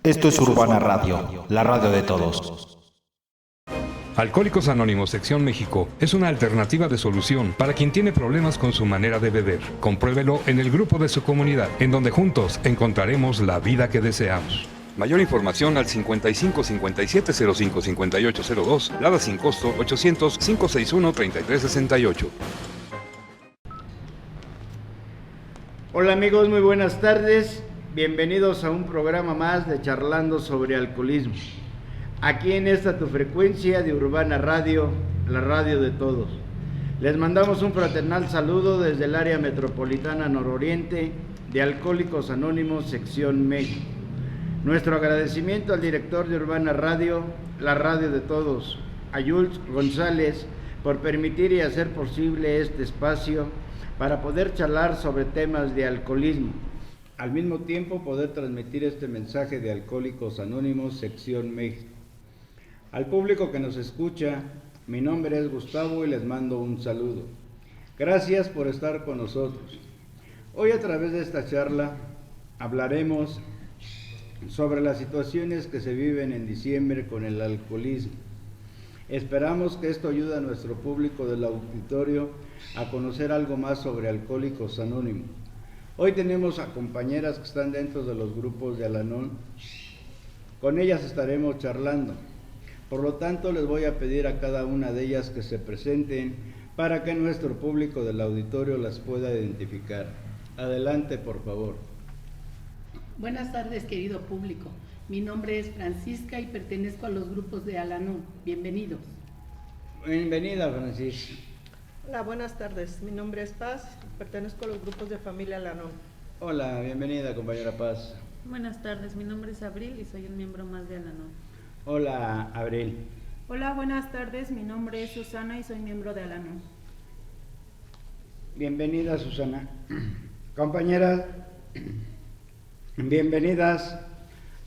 Esto es Urbana Radio, la radio de todos. Alcohólicos Anónimos Sección México es una alternativa de solución para quien tiene problemas con su manera de beber. Compruébelo en el grupo de su comunidad, en donde juntos encontraremos la vida que deseamos. Mayor información al 55 57 05 58 02, Lada sin costo 800 561 33 68. Hola amigos, muy buenas tardes. Bienvenidos a un programa más de Charlando sobre Alcoholismo. Aquí en esta tu frecuencia de Urbana Radio, la radio de todos. Les mandamos un fraternal saludo desde el área metropolitana nororiente de Alcohólicos Anónimos Sección México. Nuestro agradecimiento al director de Urbana Radio, la radio de todos, a Jules González, por permitir y hacer posible este espacio para poder charlar sobre temas de alcoholismo. Al mismo tiempo poder transmitir este mensaje de Alcohólicos Anónimos Sección México. Al público que nos escucha, mi nombre es Gustavo y les mando un saludo. Gracias por estar con nosotros. Hoy a través de esta charla hablaremos sobre las situaciones que se viven en diciembre con el alcoholismo. Esperamos que esto ayude a nuestro público del auditorio a conocer algo más sobre Alcohólicos Anónimos. Hoy tenemos a compañeras que están dentro de los grupos de Al-Anon. Con ellas estaremos charlando. Por lo tanto, les voy a pedir a cada una de ellas que se presenten para que nuestro público del auditorio las pueda identificar. Adelante, por favor. Buenas tardes, querido público. Mi nombre es Francisca y pertenezco a los grupos de Al-Anon. Bienvenidos. Bienvenida, Francisca. Hola, buenas tardes. Mi nombre es Paz, pertenezco a los grupos de familia Al-Anon. Hola, bienvenida, compañera Paz. Buenas tardes, mi nombre es Abril y soy un miembro más de Al-Anon. Hola, Abril. Hola, buenas tardes, mi nombre es Susana y soy miembro de Al-Anon. Bienvenida, Susana. Compañeras, bienvenidas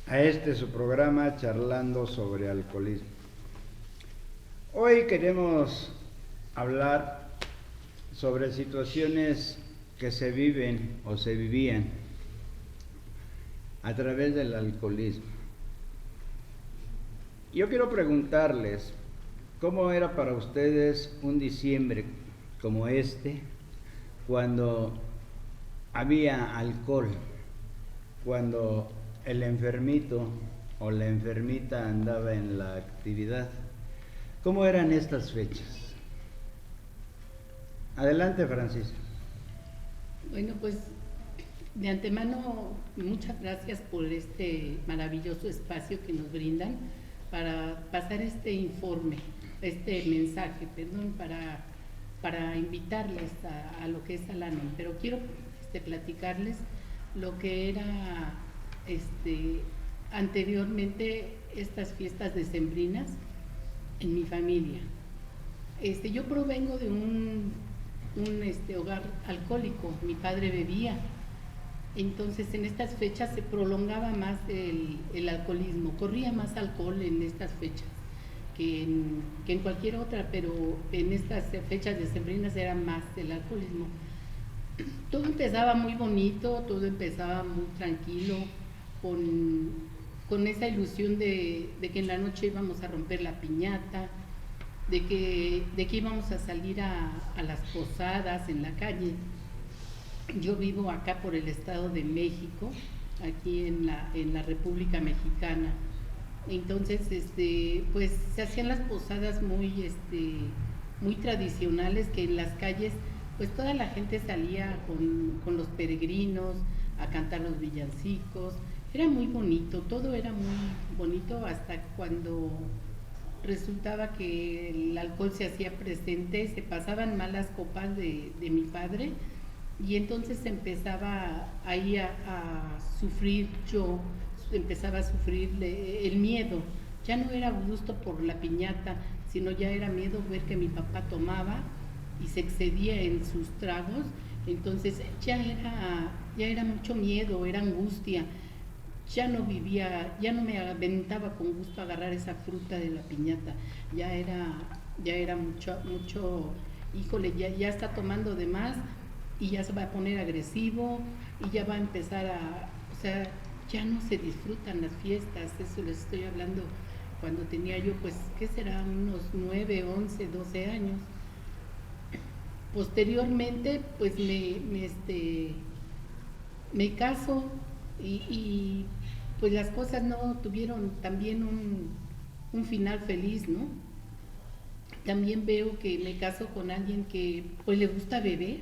a su programa Charlando sobre Alcoholismo. Hoy queremos hablar sobre situaciones que se viven o se vivían a través del alcoholismo. Yo quiero preguntarles, ¿cómo era para ustedes un diciembre como cuando había alcohol, cuando el enfermito o la enfermita andaba en la actividad? ¿Cómo eran estas fechas? Adelante, Francisco. Bueno, pues de antemano, muchas gracias por este maravilloso espacio que nos brindan para pasar este informe, este mensaje, para invitarles a lo que es Al-Anon. Pero quiero platicarles lo que era anteriormente estas fiestas decembrinas en mi familia. Yo provengo de un hogar alcohólico. Mi padre bebía, entonces en estas fechas se prolongaba más el alcoholismo, corría más alcohol en estas fechas que en cualquier otra, pero en estas fechas decembrinas era más el alcoholismo. Todo empezaba muy bonito, todo empezaba muy tranquilo, con esa ilusión de que en la noche íbamos a romper la piñata, de que íbamos a salir a las posadas en la calle. Yo vivo acá por el Estado de México, aquí en la República Mexicana. Entonces, pues se hacían las posadas muy tradicionales, que en las calles pues toda la gente salía con los peregrinos a cantar los villancicos. Era muy bonito, todo era muy bonito hasta cuando resultaba que el alcohol se hacía presente, se pasaban malas copas de mi padre y entonces empezaba ahí a sufrir yo, empezaba a sufrir el miedo. Ya no era gusto por la piñata, sino ya era miedo ver que mi papá tomaba y se excedía en sus tragos. Entonces ya era mucho miedo, era angustia. Ya no me aventaba con gusto a agarrar esa fruta de la piñata. Ya era mucho, híjole, ya está tomando de más y ya se va a poner agresivo y ya va a empezar ya no se disfrutan las fiestas. Eso les estoy hablando cuando tenía yo, pues, ¿qué será? Unos 9, 11, 12 años. Posteriormente, pues, me caso y pues las cosas no tuvieron también un final feliz, ¿no? También veo que me caso con alguien que pues le gusta beber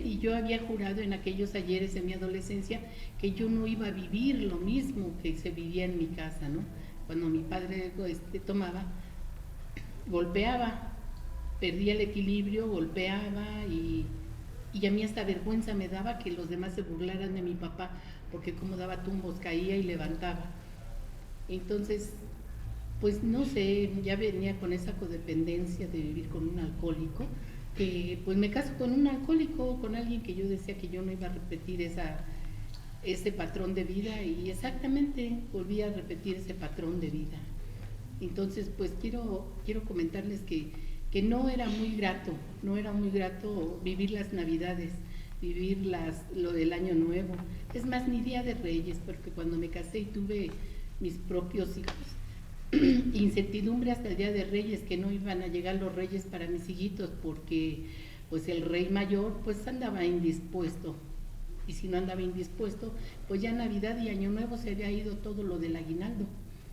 y yo había jurado en aquellos ayeres de mi adolescencia que yo no iba a vivir lo mismo que se vivía en mi casa, ¿no? Cuando mi padre tomaba, golpeaba, perdía el equilibrio, golpeaba y a mí hasta vergüenza me daba que los demás se burlaran de mi papá, porque como daba tumbos, caía y levantaba. Entonces, pues no sé, ya venía con esa codependencia de vivir con un alcohólico, que pues me caso con un alcohólico, con alguien que yo decía que yo no iba a repetir ese patrón de vida, y exactamente volví a repetir ese patrón de vida. Entonces, pues quiero comentarles que no era muy grato vivir las Navidades, vivir lo del Año Nuevo. Es más, ni Día de Reyes, porque cuando me casé y tuve mis propios hijos, incertidumbre hasta el Día de Reyes, que no iban a llegar los reyes para mis hijitos, porque pues el rey mayor pues andaba indispuesto, y si no andaba indispuesto, pues ya Navidad y Año Nuevo se había ido todo lo del aguinaldo.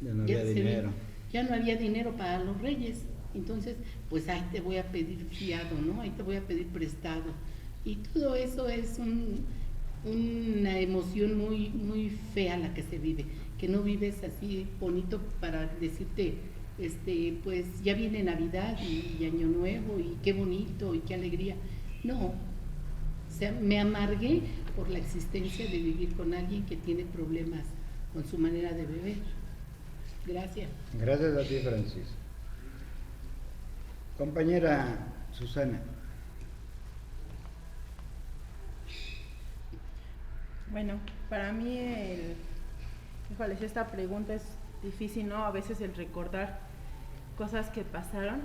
Ya no había dinero. Ya no había dinero para los reyes. Entonces, pues ahí te voy a pedir fiado, ¿no? Ahí te voy a pedir prestado. Y todo eso es una emoción muy, muy fea la que se vive, que no vives así bonito para decirte, pues ya viene Navidad y Año Nuevo y qué bonito y qué alegría. No, o sea, me amargué por la existencia de vivir con alguien que tiene problemas con su manera de beber. Gracias. Gracias a ti, Francis. Compañera Susana. Bueno, para mí híjoles, esta pregunta es difícil, ¿no? A veces el recordar cosas que pasaron.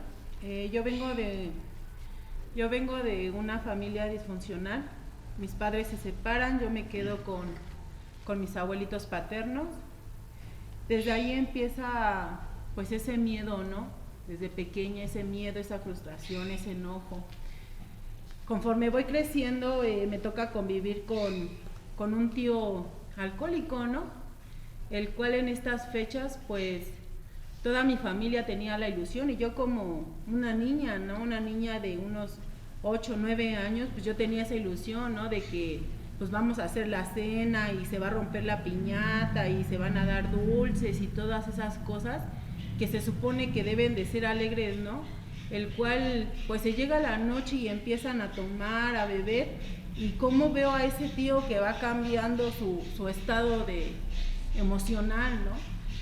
Yo vengo de una familia disfuncional. Mis padres se separan, yo me quedo con mis abuelitos paternos. Desde ahí empieza pues ese miedo, ¿no? Desde pequeña, ese miedo, esa frustración, ese enojo. Conforme voy creciendo, me toca convivir con un tío alcohólico, ¿no? El cual en estas fechas, pues, toda mi familia tenía la ilusión, y yo como una niña, ¿no? Una niña de unos 8, 9 años, pues yo tenía esa ilusión, ¿no? De que pues vamos a hacer la cena y se va a romper la piñata y se van a dar dulces y todas esas cosas que se supone que deben de ser alegres, ¿no? El cual pues se llega la noche y empiezan a tomar, a beber, y cómo veo a ese tío que va cambiando su estado emocional, ¿no?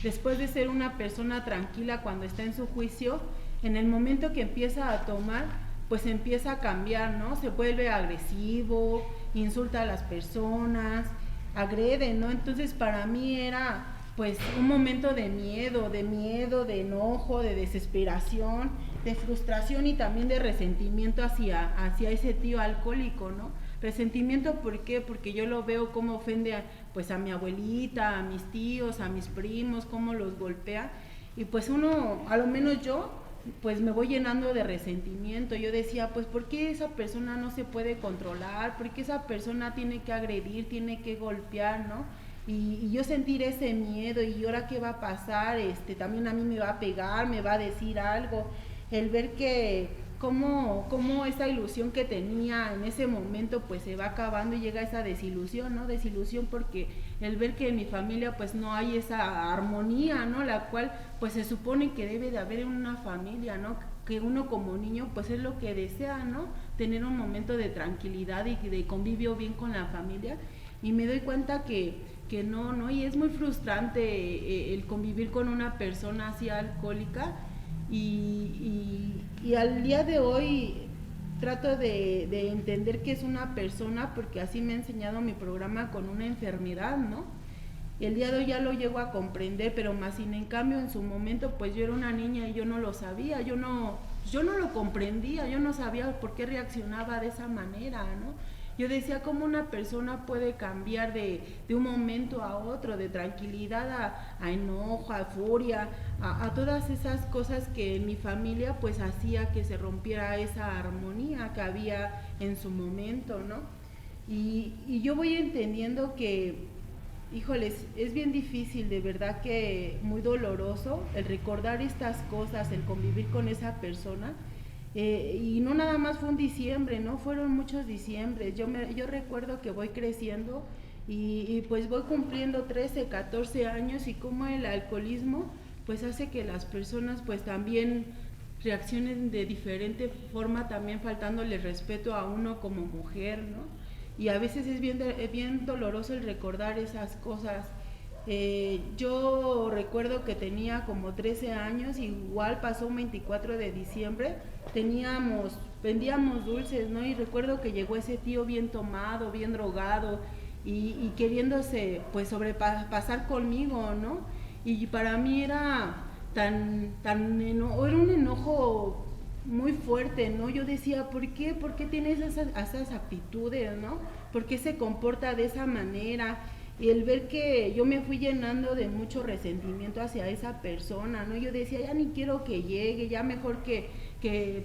Después de ser una persona tranquila cuando está en su juicio, en el momento que empieza a tomar, pues empieza a cambiar, ¿no? Se vuelve agresivo, insulta a las personas, agrede, ¿no? Entonces para mí era pues un momento de miedo, de enojo, de desesperación, de frustración y también de resentimiento hacia ese tío alcohólico, ¿no? Resentimiento, ¿por qué? Porque yo lo veo cómo ofende a mi abuelita, a mis tíos, a mis primos, cómo los golpea, y pues uno, a lo menos yo, pues me voy llenando de resentimiento. Yo decía, pues ¿por qué esa persona no se puede controlar? ¿Por qué esa persona tiene que agredir, tiene que golpear, ¿no? Y yo sentir ese miedo, y ahora qué va a pasar, también a mí me va a pegar, me va a decir algo, el ver que cómo esa ilusión que tenía en ese momento pues se va acabando y llega esa desilusión, ¿no? Desilusión porque el ver que en mi familia pues no hay esa armonía, ¿no? La cual pues se supone que debe de haber en una familia, ¿no? Que uno como niño pues es lo que desea, ¿no? Tener un momento de tranquilidad y de convivio bien con la familia, y me doy cuenta que no, y es muy frustrante el convivir con una persona así alcohólica. Y al día de hoy trato de entender que es una persona, porque así me ha enseñado mi programa, con una enfermedad, ¿no? Y el día de hoy ya lo llego a comprender, pero más sin en cambio en su momento pues yo era una niña y yo no lo sabía, yo no lo comprendía, yo no sabía por qué reaccionaba de esa manera, ¿no? Yo decía, ¿cómo una persona puede cambiar de un momento a otro, de tranquilidad a enojo, a furia, a todas esas cosas que en mi familia pues hacía que se rompiera esa armonía que había en su momento, ¿no? Y yo voy entendiendo que, híjoles, es bien difícil, de verdad que muy doloroso el recordar estas cosas, el convivir con esa persona. Y no nada más fue un diciembre, ¿no? Fueron muchos diciembres. Yo recuerdo que voy creciendo y pues voy cumpliendo 13, 14 años y como el alcoholismo pues hace que las personas pues también reaccionen de diferente forma, también faltándole respeto a uno como mujer, ¿no? Y a veces es bien doloroso el recordar esas cosas. Yo recuerdo que tenía como 13 años, igual pasó un 24 de diciembre, vendíamos dulces, ¿no? Y recuerdo que llegó ese tío bien tomado, bien drogado y queriéndose pues sobrepasar conmigo, ¿no? Y para mí era era un enojo muy fuerte, ¿no? Yo decía, ¿por qué tiene esas actitudes, ¿no? ¿Por qué se comporta de esa manera? Y el ver que yo me fui llenando de mucho resentimiento hacia esa persona, ¿no? Yo decía, ya ni quiero que llegue, ya mejor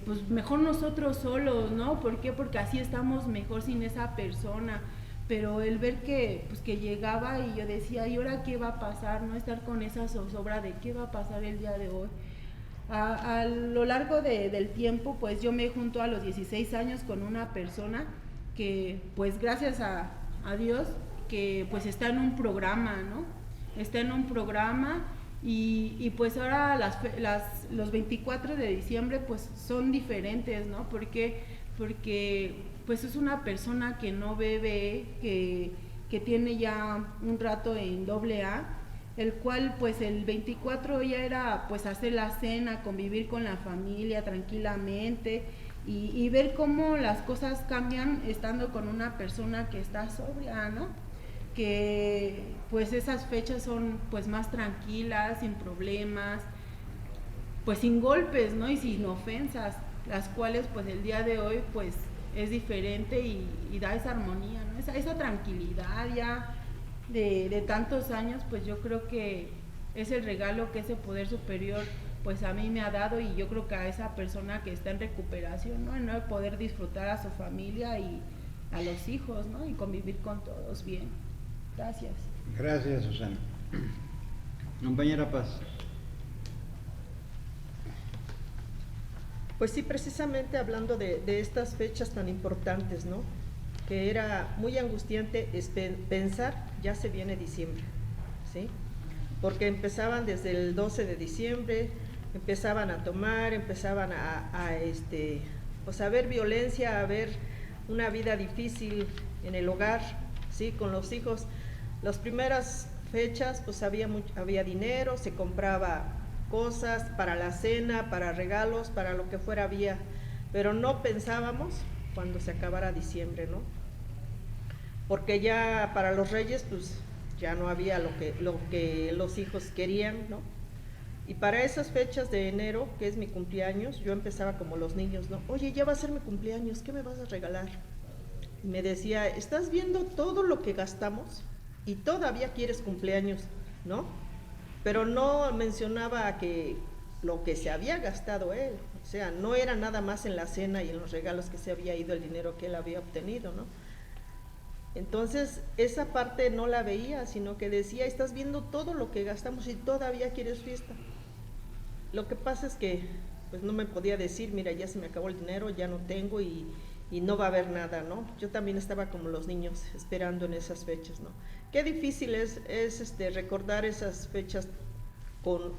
pues mejor nosotros solos, ¿no? ¿Por qué? Porque así estamos mejor sin esa persona. Pero el ver que llegaba y yo decía, ¿y ahora qué va a pasar? ¿No? Estar con esa zozobra de qué va a pasar el día de hoy. A lo largo del tiempo, pues yo me junto a los 16 años con una persona que, pues gracias a Dios, que pues está en un programa, ¿no? Está en un programa y pues ahora los 24 de diciembre pues son diferentes, ¿no? Porque pues es una persona que no bebe, que tiene ya un rato en AA, el cual pues el 24 ya era pues hacer la cena, convivir con la familia tranquilamente y ver cómo las cosas cambian estando con una persona que está sobria, ¿no? Que pues esas fechas son pues más tranquilas, sin problemas, pues sin golpes, ¿no? Y sin ofensas, las cuales pues el día de hoy pues es diferente y da esa armonía, ¿no? Esa tranquilidad ya de tantos años, pues yo creo que es el regalo que ese poder superior pues a mí me ha dado y yo creo que a esa persona que está en recuperación, ¿no? El poder disfrutar a su familia y a los hijos, ¿no? Y convivir con todos bien. Gracias. Gracias, Susana. Compañera Paz. Pues sí, precisamente hablando de estas fechas tan importantes, ¿no? Que era muy angustiante pensar, ya se viene diciembre, ¿sí? Porque empezaban desde el 12 de diciembre, empezaban a tomar, empezaban pues a ver violencia, a ver una vida difícil en el hogar, ¿sí? Con los hijos. Las primeras fechas, pues había dinero, se compraba cosas para la cena, para regalos, para lo que fuera había, pero no pensábamos cuando se acabara diciembre, ¿no? Porque ya para los Reyes, pues ya no había lo que los hijos querían, ¿no? Y para esas fechas de enero, que es mi cumpleaños, yo empezaba como los niños, ¿no? Oye, ya va a ser mi cumpleaños, ¿qué me vas a regalar? Y me decía, ¿estás viendo todo lo que gastamos? Y todavía quieres cumpleaños, ¿no? Pero no mencionaba que lo que se había gastado él, o sea, no era nada más en la cena y en los regalos que se había ido el dinero que él había obtenido, ¿no? Entonces, esa parte no la veía, sino que decía, estás viendo todo lo que gastamos y todavía quieres fiesta. Lo que pasa es que, pues no me podía decir, mira, ya se me acabó el dinero, ya no tengo y no va a haber nada, ¿no? Yo también estaba como los niños esperando en esas fechas, ¿no? Qué difícil es recordar esas fechas con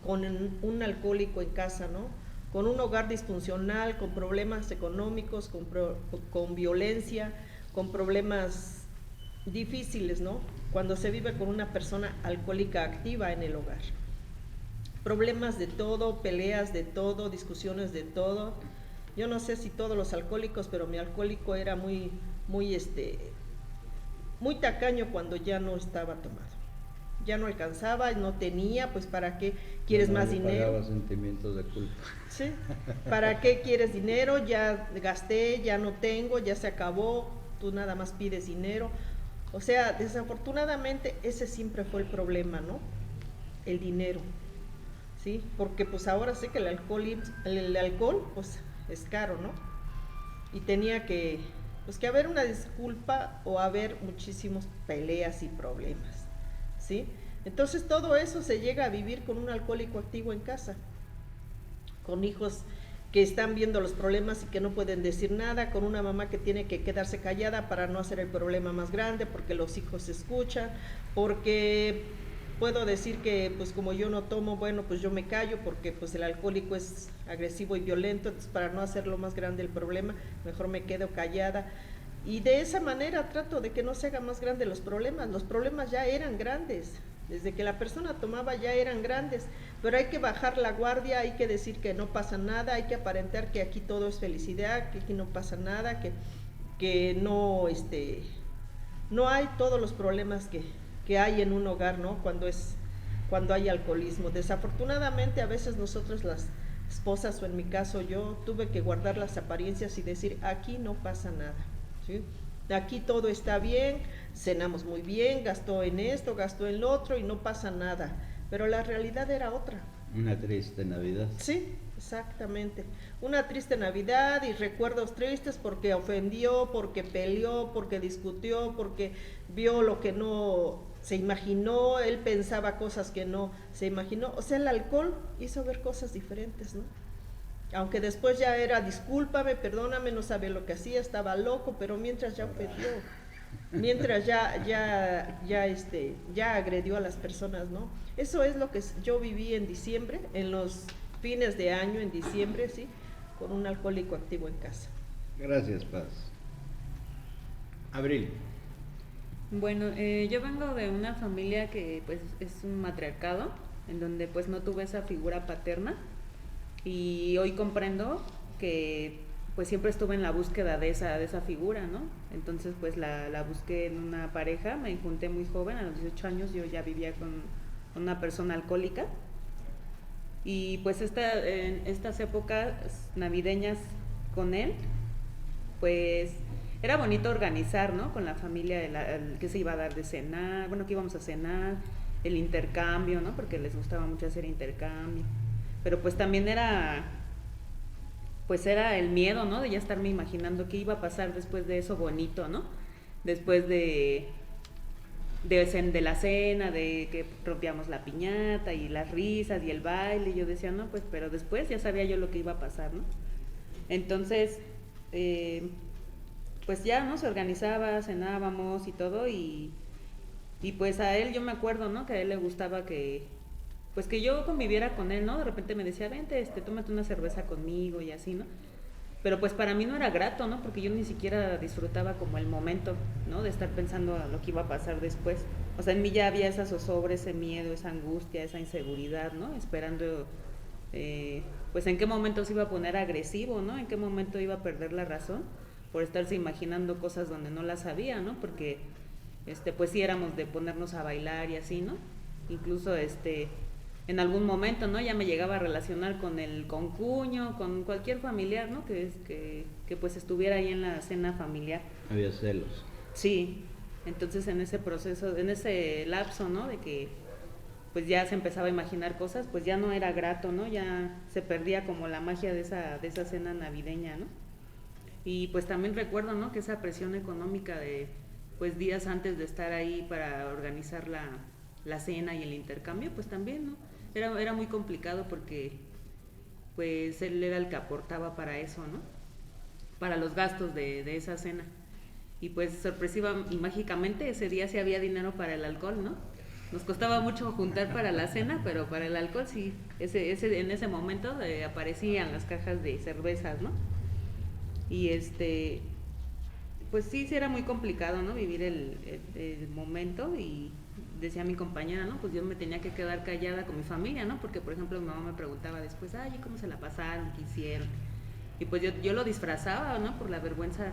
un alcohólico en casa, ¿no? Con un hogar disfuncional, con problemas económicos, con violencia, con problemas difíciles, ¿no? Cuando se vive con una persona alcohólica activa en el hogar. Problemas de todo, peleas de todo, discusiones de todo. Yo no sé si todos los alcohólicos, pero mi alcohólico era muy tacaño cuando ya no estaba tomado. Ya no alcanzaba, no tenía, pues ¿para qué quieres más dinero? Pagaba sentimientos de culpa. Sí, ¿para qué quieres dinero? Ya gasté, ya no tengo, ya se acabó. tú nada más pides dinero. O sea, desafortunadamente ese siempre fue el problema, ¿no? El dinero, ¿sí? Porque pues ahora sé que el alcohol pues es caro, ¿no? Y tenía que, pues que haber una disculpa o haber muchísimas peleas y problemas, ¿sí? Entonces todo eso se llega a vivir con un alcohólico activo en casa, con hijos que están viendo los problemas y que no pueden decir nada, con una mamá que tiene que quedarse callada para no hacer el problema más grande, porque los hijos se escuchan, porque puedo decir que pues como yo no tomo, bueno, pues yo me callo, porque pues el alcohólico es agresivo y violento, entonces para no hacerlo más grande el problema, mejor me quedo callada. Y de esa manera trato de que no se haga más grande los problemas ya eran grandes, desde que la persona tomaba ya eran grandes, pero hay que bajar la guardia, hay que decir que no pasa nada, hay que aparentar que aquí todo es felicidad, que aquí no pasa nada, que no, no hay todos los problemas que hay en un hogar, ¿no? Cuando hay alcoholismo. Desafortunadamente a veces nosotros las esposas, o en mi caso yo, tuve que guardar las apariencias y decir, aquí no pasa nada, ¿sí? Aquí todo está bien, cenamos muy bien, gastó en esto, gastó en lo otro y no pasa nada, pero la realidad era otra. Una triste Navidad. Sí, exactamente, una triste Navidad y recuerdos tristes porque ofendió, porque peleó, porque discutió, porque vio lo que no se imaginó, él pensaba cosas que no se imaginó, o sea, el alcohol hizo ver cosas diferentes, ¿no? Aunque después ya era, discúlpame, perdóname, no sabía lo que hacía, estaba loco, pero mientras ya ofendió, mientras ya agredió a las personas, ¿no? Eso es lo que yo viví en diciembre, en los fines de año, en diciembre, ¿sí? Con un alcohólico activo en casa. Gracias, Paz. Abril. Bueno, yo vengo de una familia que pues es un matriarcado, en donde pues no tuve esa figura paterna, y hoy comprendo que pues siempre estuve en la búsqueda de esa figura, ¿no? Entonces pues la busqué en una pareja, me junté muy joven, a los 18 años yo ya vivía con una persona alcohólica, y pues en estas épocas navideñas con él, pues era bonito organizar, ¿no? Con la familia que se iba a dar de cenar, bueno, que íbamos a cenar, el intercambio, ¿no? Porque les gustaba mucho hacer intercambio. Pero pues también era el miedo, ¿no? De ya estarme imaginando qué iba a pasar después de eso bonito, ¿no? Después de la cena, de que rompíamos la piñata y las risas y el baile, y yo decía, no, pues, pero después ya sabía yo lo que iba a pasar, ¿no? Entonces, pues ya, ¿no? Se organizaba, cenábamos y todo, y pues a él yo me acuerdo, ¿no? Que a él le gustaba que yo conviviera con él, ¿no? De repente me decía, vente, tómate una cerveza conmigo y así, ¿no? Pero pues para mí no era grato, ¿no? Porque yo ni siquiera disfrutaba como el momento, ¿no? De estar pensando a lo que iba a pasar después. O sea, en mí ya había esa zozobra, ese miedo, esa angustia, esa inseguridad, ¿no? Esperando, pues en qué momento se iba a poner agresivo, ¿no? En qué momento iba a perder la razón por estarse imaginando cosas donde no las sabía, ¿no? Porque, pues sí éramos de ponernos a bailar y así, ¿no? Incluso, en algún momento, ¿no? Ya me llegaba a relacionar con el concuño, con cualquier familiar, ¿no? Que pues estuviera ahí en la cena familiar. Había celos. Sí, entonces en ese proceso, en ese lapso, ¿no? De que pues ya se empezaba a imaginar cosas, pues ya no era grato, ¿no? Ya se perdía como la magia de esa cena navideña, ¿no? Y pues también recuerdo, ¿no? Que esa presión económica de pues días antes de estar ahí para organizar la cena y el intercambio, pues también, ¿no? Era muy complicado porque pues él era el que aportaba para eso, ¿no? Para los gastos de esa cena. Y pues sorpresiva y mágicamente ese día sí había dinero para el alcohol, ¿no? Nos costaba mucho juntar para la cena, pero para el alcohol sí, en ese momento aparecían las cajas de cervezas, ¿no? Y pues sí era muy complicado, ¿no? Vivir el momento, y decía mi compañera, ¿no? Pues yo me tenía que quedar callada con mi familia, ¿no? Porque, por ejemplo, mi mamá me preguntaba después, ay, ¿cómo se la pasaron? ¿Qué hicieron? Y pues yo lo disfrazaba, ¿no? Por la vergüenza,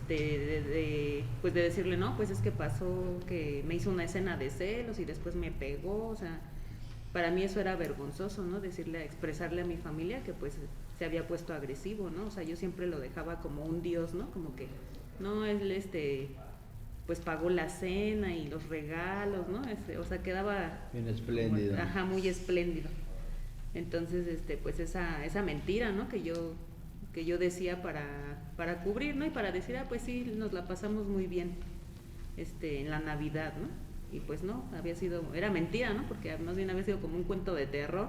de decirle, no, pues es que pasó que me hizo una escena de celos y después me pegó, o sea, para mí eso era vergonzoso, ¿no? Expresarle a mi familia que pues se había puesto agresivo, ¿no? O sea, yo siempre lo dejaba como un dios, ¿no? Como que ¿no? Él, pues pagó la cena y los regalos, ¿no? O sea, quedaba... Bien espléndido. Como, ajá, muy espléndido. Entonces, pues esa mentira, ¿no? Que yo decía para cubrir, ¿no? Y para decir, pues sí, nos la pasamos muy bien, en la Navidad, ¿no? Y pues no, era mentira, ¿no? Porque más bien había sido como un cuento de terror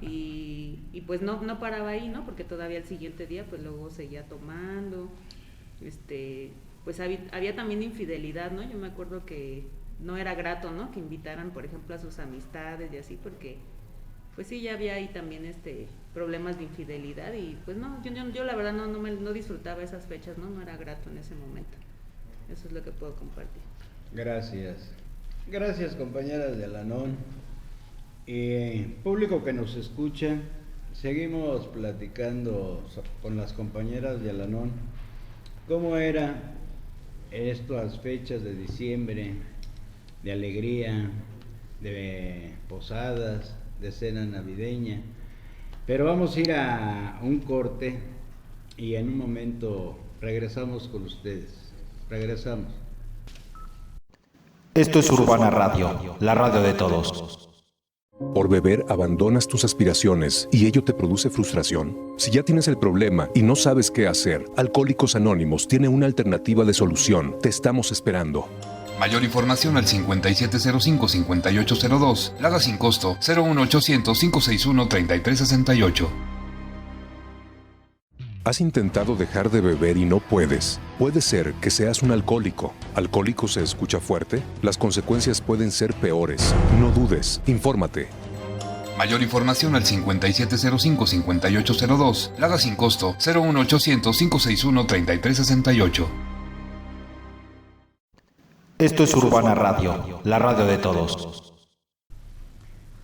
y pues no paraba ahí, ¿no? Porque todavía el siguiente día pues luego seguía tomando, pues había también infidelidad, ¿no? Yo me acuerdo que no era grato, ¿no? Que invitaran, por ejemplo, a sus amistades y así, porque pues sí, ya había ahí también problemas de infidelidad y pues no, yo la verdad no disfrutaba esas fechas, ¿no? No era grato en ese momento. Eso es lo que puedo compartir. Gracias, compañeras de Al-Anon. Público que nos escucha, seguimos platicando con las compañeras de Al-Anon cómo eran estas fechas de diciembre, de alegría, de posadas, de cena navideña. Pero vamos a ir a un corte y en un momento regresamos con ustedes. Regresamos. Esto es Urbana Radio, la radio de todos. Por beber abandonas tus aspiraciones y ello te produce frustración. Si ya tienes el problema y no sabes qué hacer, Alcohólicos Anónimos tiene una alternativa de solución. Te estamos esperando. Mayor información al 5705-5802. Lada sin costo 01800-561-3368. ¿Has intentado dejar de beber y no puedes? Puede ser que seas un alcohólico. ¿Alcohólico se escucha fuerte? Las consecuencias pueden ser peores. No dudes, infórmate. Mayor información al 5705-5802. Lada sin costo 01800-561-3368. Esto es Urbana Radio, la radio de todos.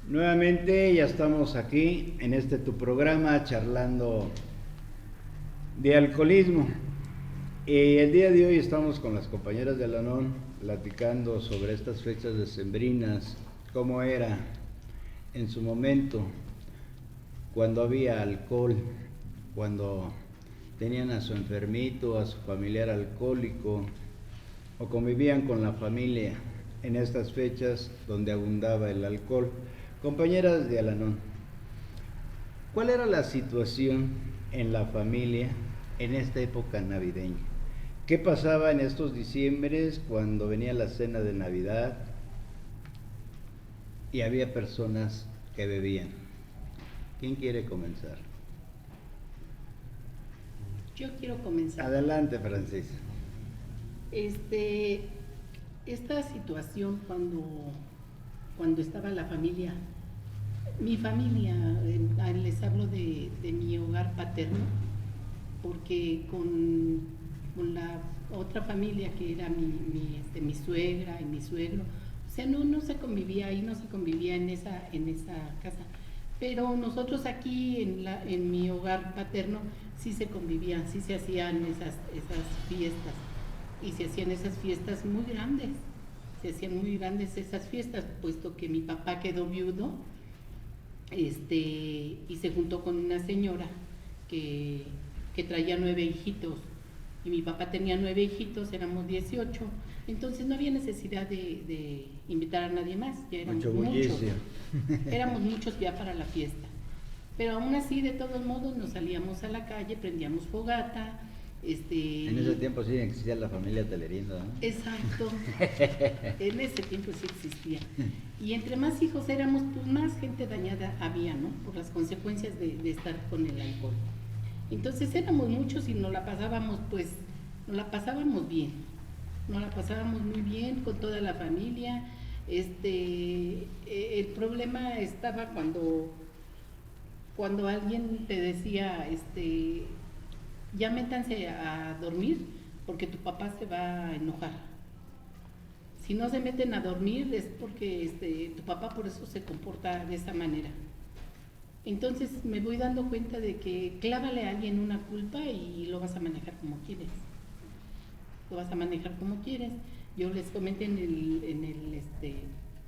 Nuevamente ya estamos aquí en tu programa charlando de alcoholismo. Y el día de hoy estamos con las compañeras de Al-Anon platicando sobre estas fechas decembrinas, cómo era en su momento, cuando había alcohol, cuando tenían a su enfermito, a su familiar alcohólico, o convivían con la familia en estas fechas donde abundaba el alcohol. Compañeras de Al-Anon, ¿cuál era la situación en la familia en esta época navideña? ¿Qué pasaba en estos diciembres cuando venía la cena de Navidad y había personas que bebían? ¿Quién quiere comenzar? Yo quiero comenzar. Adelante, Francis. Esta situación cuando estaba la familia, mi familia, les hablo de mi hogar paterno, porque con la otra familia que era mi suegra y mi suegro, o sea, no se convivía ahí, no se convivía en esa casa. Pero nosotros aquí en mi hogar paterno sí se convivían, sí se hacían esas fiestas. Y se hacían esas fiestas muy grandes, esas fiestas, puesto que mi papá quedó viudo, y se juntó con una señora que traía 9 hijitos, y mi papá tenía 9 hijitos, éramos 18, entonces no había necesidad de invitar a nadie más, ya éramos muchos, éramos muchos ya para la fiesta, pero aún así, de todos modos, nos salíamos a la calle, prendíamos fogata. En ese tiempo sí existía la familia Telerindo, ¿no? Exacto, en ese tiempo sí existía. Y entre más hijos éramos, pues más gente dañada había, ¿no? Por las consecuencias de estar con el alcohol. Entonces éramos muchos y nos la pasábamos bien. Nos la pasábamos muy bien con toda la familia. El problema estaba cuando alguien te decía, ya métanse a dormir porque tu papá se va a enojar. Si no se meten a dormir es porque tu papá por eso se comporta de esa manera. Entonces me voy dando cuenta de que clávale a alguien una culpa y lo vas a manejar como quieres. Yo les comenté en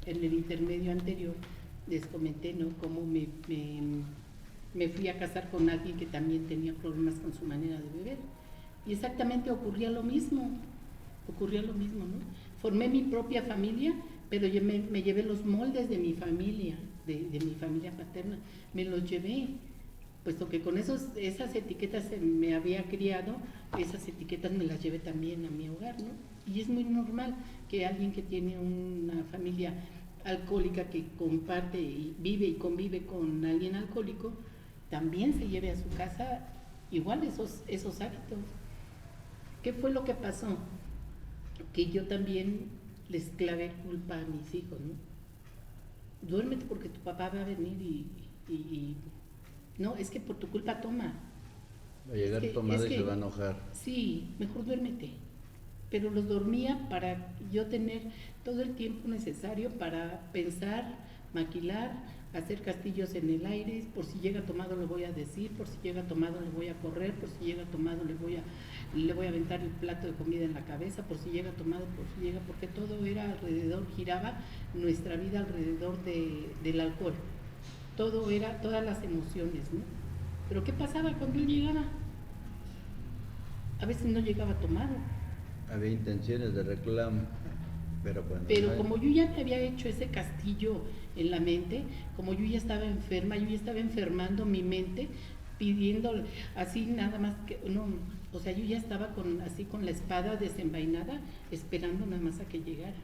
el intermedio anterior, les comenté, ¿no?, cómo me fui a casar con alguien que también tenía problemas con su manera de beber. Y exactamente ocurría lo mismo, ¿no? Formé mi propia familia, pero yo me llevé los moldes de mi familia, de mi familia paterna, me los llevé, puesto que con esas etiquetas me había criado, esas etiquetas me las llevé también a mi hogar, ¿no? Y es muy normal que alguien que tiene una familia alcohólica, que comparte y vive y convive con alguien alcohólico, también se lleve a su casa igual esos hábitos. ¿Qué fue lo que pasó? Que yo también les clavé culpa a mis hijos, ¿no? Duérmete porque tu papá va a venir y no, es que por tu culpa toma. Va a llegar tomado y se va a enojar. Sí, mejor duérmete. Pero los dormía para yo tener todo el tiempo necesario para pensar, maquilar, hacer castillos en el aire. Por si llega tomado le voy a decir, por si llega tomado le voy a correr, por si llega tomado le voy a aventar el plato de comida en la cabeza, por si llega tomado, porque todo era alrededor, giraba nuestra vida alrededor del alcohol. Todo era, todas las emociones, ¿no? Pero ¿qué pasaba cuando él llegaba? A veces no llegaba tomado. Había intenciones de reclamo, pero bueno. Pero como yo ya me había hecho ese castillo en la mente, como yo ya estaba enferma, yo ya estaba enfermando mi mente, pidiendo así nada más que, no, o sea, yo ya estaba así con la espada desenvainada, esperando nada más a que llegara.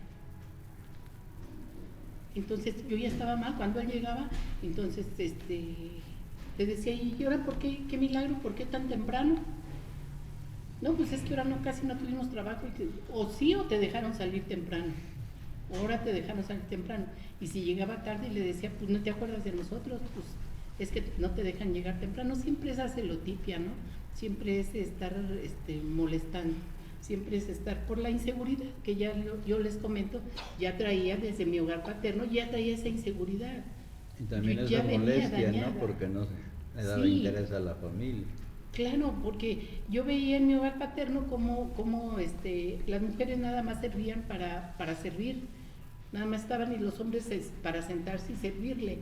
Entonces yo ya estaba mal cuando él llegaba, entonces le decía, ¿y ahora por qué? ¿Qué milagro? ¿Por qué tan temprano? No, pues es que ahora casi no tuvimos trabajo, o sí o te dejaron salir temprano, ahora te dejaron salir temprano. Y si llegaba tarde y le decía, pues no te acuerdas de nosotros, pues es que no te dejan llegar temprano. Siempre es celotipia, ¿no? Siempre es estar molestando, siempre es estar por la inseguridad, que ya yo les comento, ya traía desde mi hogar paterno, ya traía esa inseguridad. Y también esa molestia, ¿no? Porque no le daba interés a la familia. Claro, porque yo veía en mi hogar paterno como las mujeres nada más servían para servir, nada más estaban y los hombres para sentarse y servirle.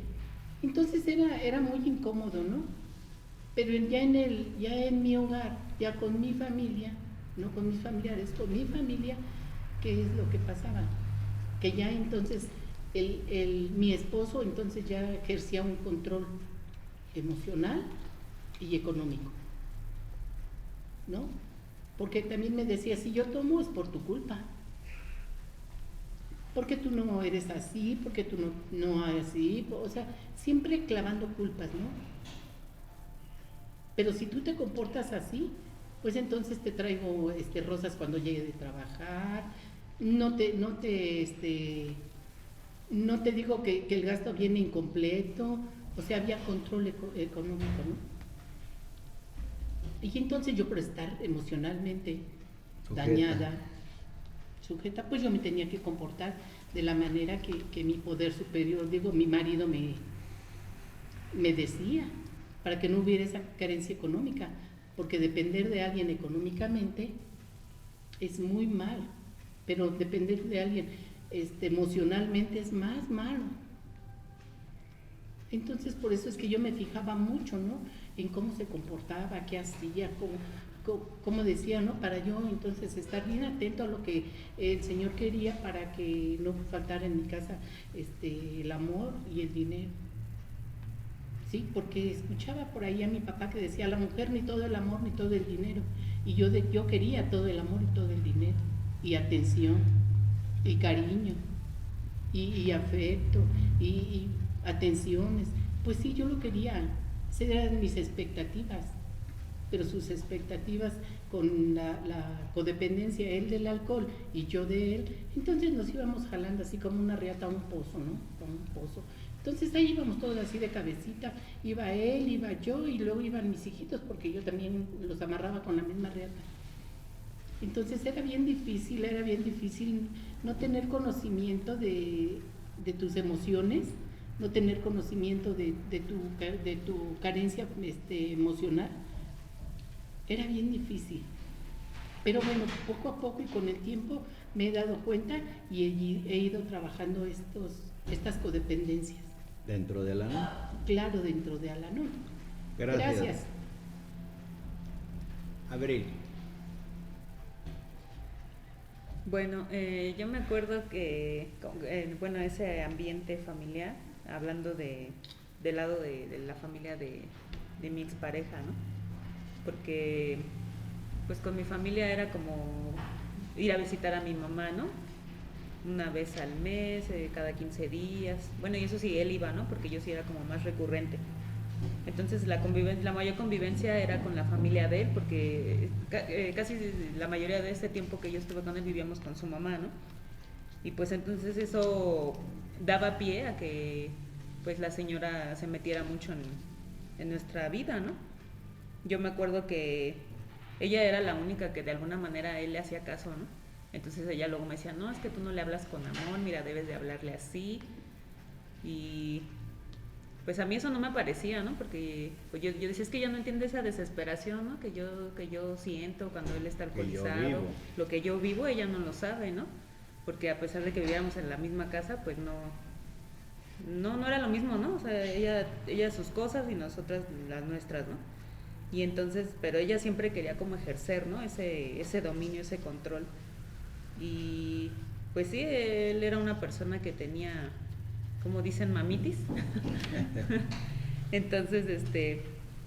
Entonces era muy incómodo, ¿no? Pero ya en mi hogar, ya con mi familia, no con mis familiares, con mi familia, ¿qué es lo que pasaba? Que ya entonces mi esposo entonces ya ejercía un control emocional y económico, ¿no? Porque también me decía, si yo tomo es por tu culpa, porque tú no eres así, porque tú no así, o sea, siempre clavando culpas, ¿no? Pero si tú te comportas así, pues entonces te traigo rosas cuando llegue de trabajar, no te digo que el gasto viene incompleto, o sea, había control económico, ¿no? Y entonces yo, por estar emocionalmente dañada, sujeta, pues yo me tenía que comportar de la manera que mi poder superior, mi marido me decía, para que no hubiera esa carencia económica, porque depender de alguien económicamente es muy mal, pero depender de alguien emocionalmente es más malo. Entonces por eso es que yo me fijaba mucho, ¿no?, en cómo se comportaba, qué hacía, cómo decía, ¿no?, para yo entonces estar bien atento a lo que el Señor quería, para que no faltara en mi casa el amor y el dinero. Sí, porque escuchaba por ahí a mi papá que decía, la mujer ni todo el amor ni todo el dinero, y yo quería todo el amor y todo el dinero, y atención, y cariño, y afecto, y atenciones. Pues sí, yo lo quería, esas eran mis expectativas, pero sus expectativas con la codependencia, él del alcohol y yo de él, entonces nos íbamos jalando así como una riata a un pozo, ¿no?, como un pozo. Entonces ahí íbamos todos así de cabecita, iba él, iba yo y luego iban mis hijitos, porque yo también los amarraba con la misma riata. Entonces era bien difícil no tener conocimiento de tus emociones, no tener conocimiento de tu carencia emocional. Era bien difícil. Pero bueno, poco a poco y con el tiempo me he dado cuenta y he ido trabajando estas codependencias. ¿Dentro de Al-Anon? Claro, dentro de Al-Anon. Gracias. Abril. Bueno, yo me acuerdo que, bueno, ese ambiente familiar, hablando del lado de la familia de mi expareja, ¿no? Porque, pues con mi familia era como ir a visitar a mi mamá, ¿no? Una vez al mes, cada 15 días. Bueno, y eso sí, él iba, ¿no? Porque yo sí era como más recurrente. Entonces la mayor convivencia era con la familia de él, porque casi la mayoría de ese tiempo que yo estuve con él vivíamos con su mamá, ¿no? Y pues entonces eso daba pie a que pues la señora se metiera mucho en nuestra vida, ¿no? Yo me acuerdo que ella era la única que de alguna manera él le hacía caso, ¿no? Entonces ella luego me decía, no, es que tú no le hablas con amor, mira, debes de hablarle así. Y pues a mí eso no me parecía, ¿no? Porque pues yo decía, es que ella no entiende esa desesperación, ¿no? Que yo siento cuando él está alcoholizado. Lo que yo vivo, ella no lo sabe, ¿no? Porque a pesar de que viviéramos en la misma casa, pues no era lo mismo, ¿no? O sea, ella sus cosas y nosotras las nuestras, ¿no? Y entonces, pero ella siempre quería como ejercer, ¿no? Ese dominio, ese control. Y pues sí, él era una persona que tenía, como dicen, mamitis. Entonces,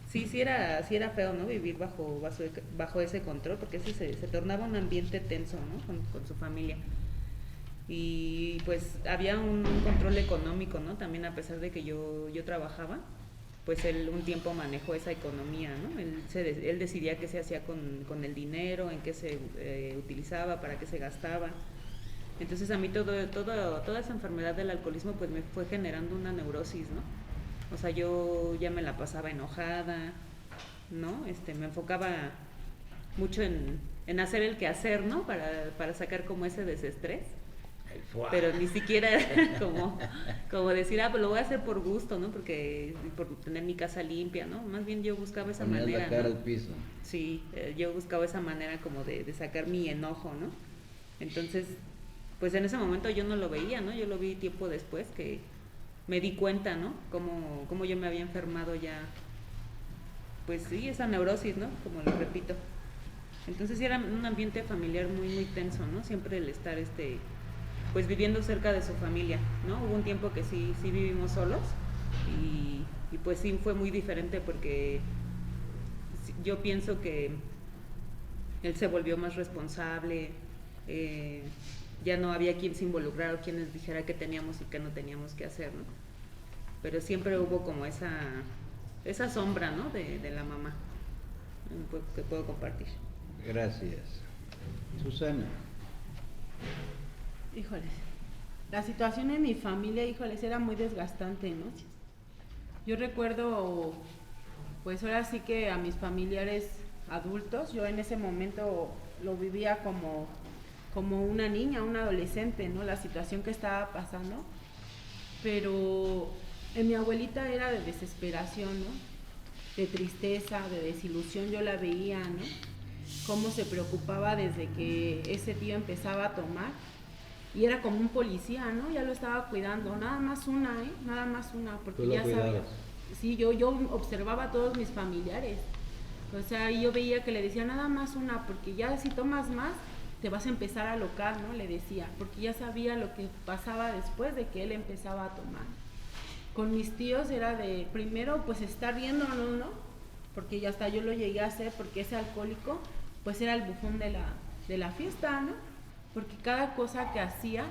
sí era feo, ¿no? Vivir bajo ese control, porque sí se tornaba un ambiente tenso, ¿no? Con su familia. Y pues había un control económico, ¿no? También, a pesar de que yo trabajaba, pues él un tiempo manejó esa economía, ¿no? Él decidía qué se hacía con el dinero, en qué se utilizaba, para qué se gastaba. Entonces a mí toda esa enfermedad del alcoholismo pues me fue generando una neurosis, ¿no? O sea, yo ya me la pasaba enojada, ¿no? Me enfocaba mucho en hacer el quehacer, ¿no? Para sacar como ese desestrés. Pero ni siquiera era como decir, pues lo voy a hacer por gusto, ¿no? Porque por tener mi casa limpia, ¿no? Más bien yo buscaba esa manera, la cara ¿no? al piso. Sí, yo buscaba esa manera como de sacar mi enojo, ¿no? Entonces, pues en ese momento yo no lo veía, ¿no? Yo lo vi tiempo después que me di cuenta, ¿no? Como yo me había enfermado ya, pues sí, esa neurosis, ¿no? Como lo repito. Entonces era un ambiente familiar muy, muy tenso, ¿no? Siempre el estar, pues viviendo cerca de su familia, ¿no? Hubo un tiempo que sí vivimos solos y pues sí fue muy diferente porque yo pienso que él se volvió más responsable, ya no había quien se involucrara o quien les dijera qué teníamos y qué no teníamos que hacer, ¿no? Pero siempre hubo como esa sombra, ¿no? De la mamá que puedo compartir. Gracias. Susana. Híjoles, la situación en mi familia, híjoles, era muy desgastante, ¿no? Yo recuerdo, pues ahora sí que a mis familiares adultos, yo en ese momento lo vivía como una niña, una adolescente, ¿no? La situación que estaba pasando, pero en mi abuelita era de desesperación, ¿no? De tristeza, de desilusión, yo la veía, ¿no? Cómo se preocupaba desde que ese tío empezaba a tomar. Y era como un policía, ¿no? Ya lo estaba cuidando, nada más una, porque ya sabía. Sí, yo observaba a todos mis familiares. O sea, y yo veía que le decía nada más una, porque ya si tomas más, te vas a empezar a alocar, ¿no? Le decía, porque ya sabía lo que pasaba después de que él empezaba a tomar. Con mis tíos era de, primero, pues estar riéndonos, ¿no? Porque ya hasta yo lo llegué a hacer, porque ese alcohólico, pues era el bufón de la fiesta, ¿no? Porque cada cosa que hacía,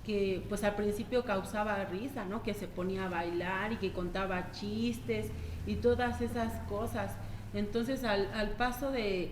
que pues al principio causaba risa, ¿no? Que se ponía a bailar y que contaba chistes y todas esas cosas. Entonces al paso de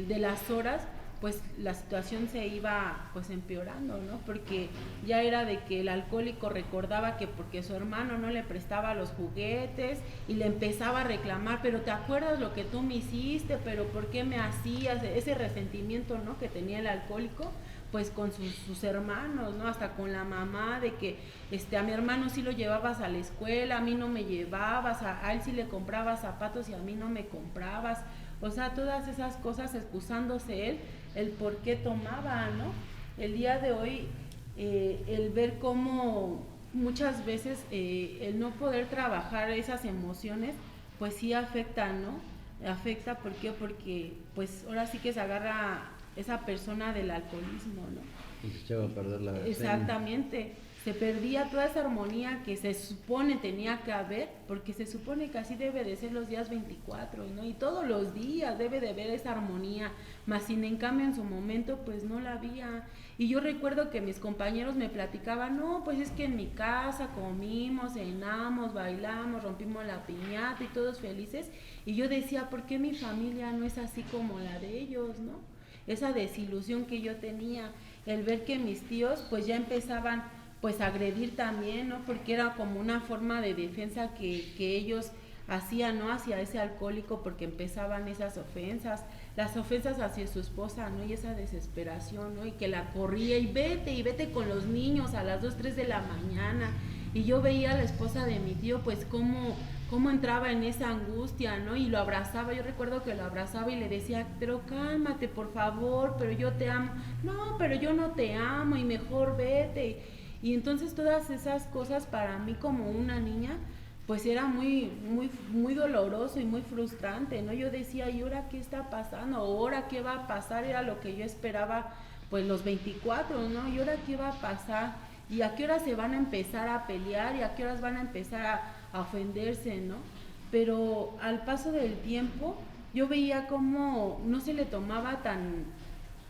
las horas, pues la situación se iba pues empeorando, ¿no? Porque ya era de que el alcohólico recordaba que porque su hermano no le prestaba los juguetes y le empezaba a reclamar, pero ¿te acuerdas lo que tú me hiciste? ¿Pero por qué me hacías? Ese resentimiento, ¿no? Que tenía el alcohólico pues con sus hermanos, ¿no? Hasta con la mamá, de que a mi hermano sí lo llevabas a la escuela, a mí no me llevabas, a él sí le comprabas zapatos y a mí no me comprabas. O sea, todas esas cosas excusándose él, el por qué tomaba, ¿no? El día de hoy, el ver cómo muchas veces el no poder trabajar esas emociones, pues sí afecta, ¿no? Afecta, ¿por qué? Porque pues ahora sí que se agarra esa persona del alcoholismo, ¿no? Y se echaba a perder la cena. Exactamente, se perdía toda esa armonía que se supone tenía que haber, porque se supone que así debe de ser los días 24, ¿no? Y todos los días debe de haber esa armonía, más sin en cambio en su momento pues no la había. Y yo recuerdo que mis compañeros me platicaban, no, pues es que en mi casa comimos, cenamos, bailamos, rompimos la piñata y todos felices, y yo decía, ¿por qué mi familia no es así como la de ellos, no? Esa desilusión que yo tenía, el ver que mis tíos pues ya empezaban pues a agredir también, ¿no? Porque era como una forma de defensa que ellos hacían, ¿no? Hacia ese alcohólico, porque empezaban esas ofensas, las ofensas hacia su esposa, ¿no? Y esa desesperación, ¿no? Y que la corría y vete con los niños a las 2, 3 de la mañana. Y yo veía a la esposa de mi tío pues cómo entraba en esa angustia, ¿no? Y lo abrazaba, yo recuerdo que lo abrazaba y le decía, pero cálmate por favor, pero yo te amo. No, pero yo no te amo y mejor vete. Y entonces todas esas cosas para mí como una niña pues era muy doloroso y muy frustrante, ¿no? Yo decía, ¿y ahora qué está pasando? ¿Ahora qué va a pasar? Era lo que yo esperaba pues los 24, ¿no? ¿Y ahora qué va a pasar? ¿Y a qué horas se van a empezar a pelear? ¿Y a qué horas van a empezar a ofenderse, no? Pero al paso del tiempo yo veía cómo no se le tomaba tan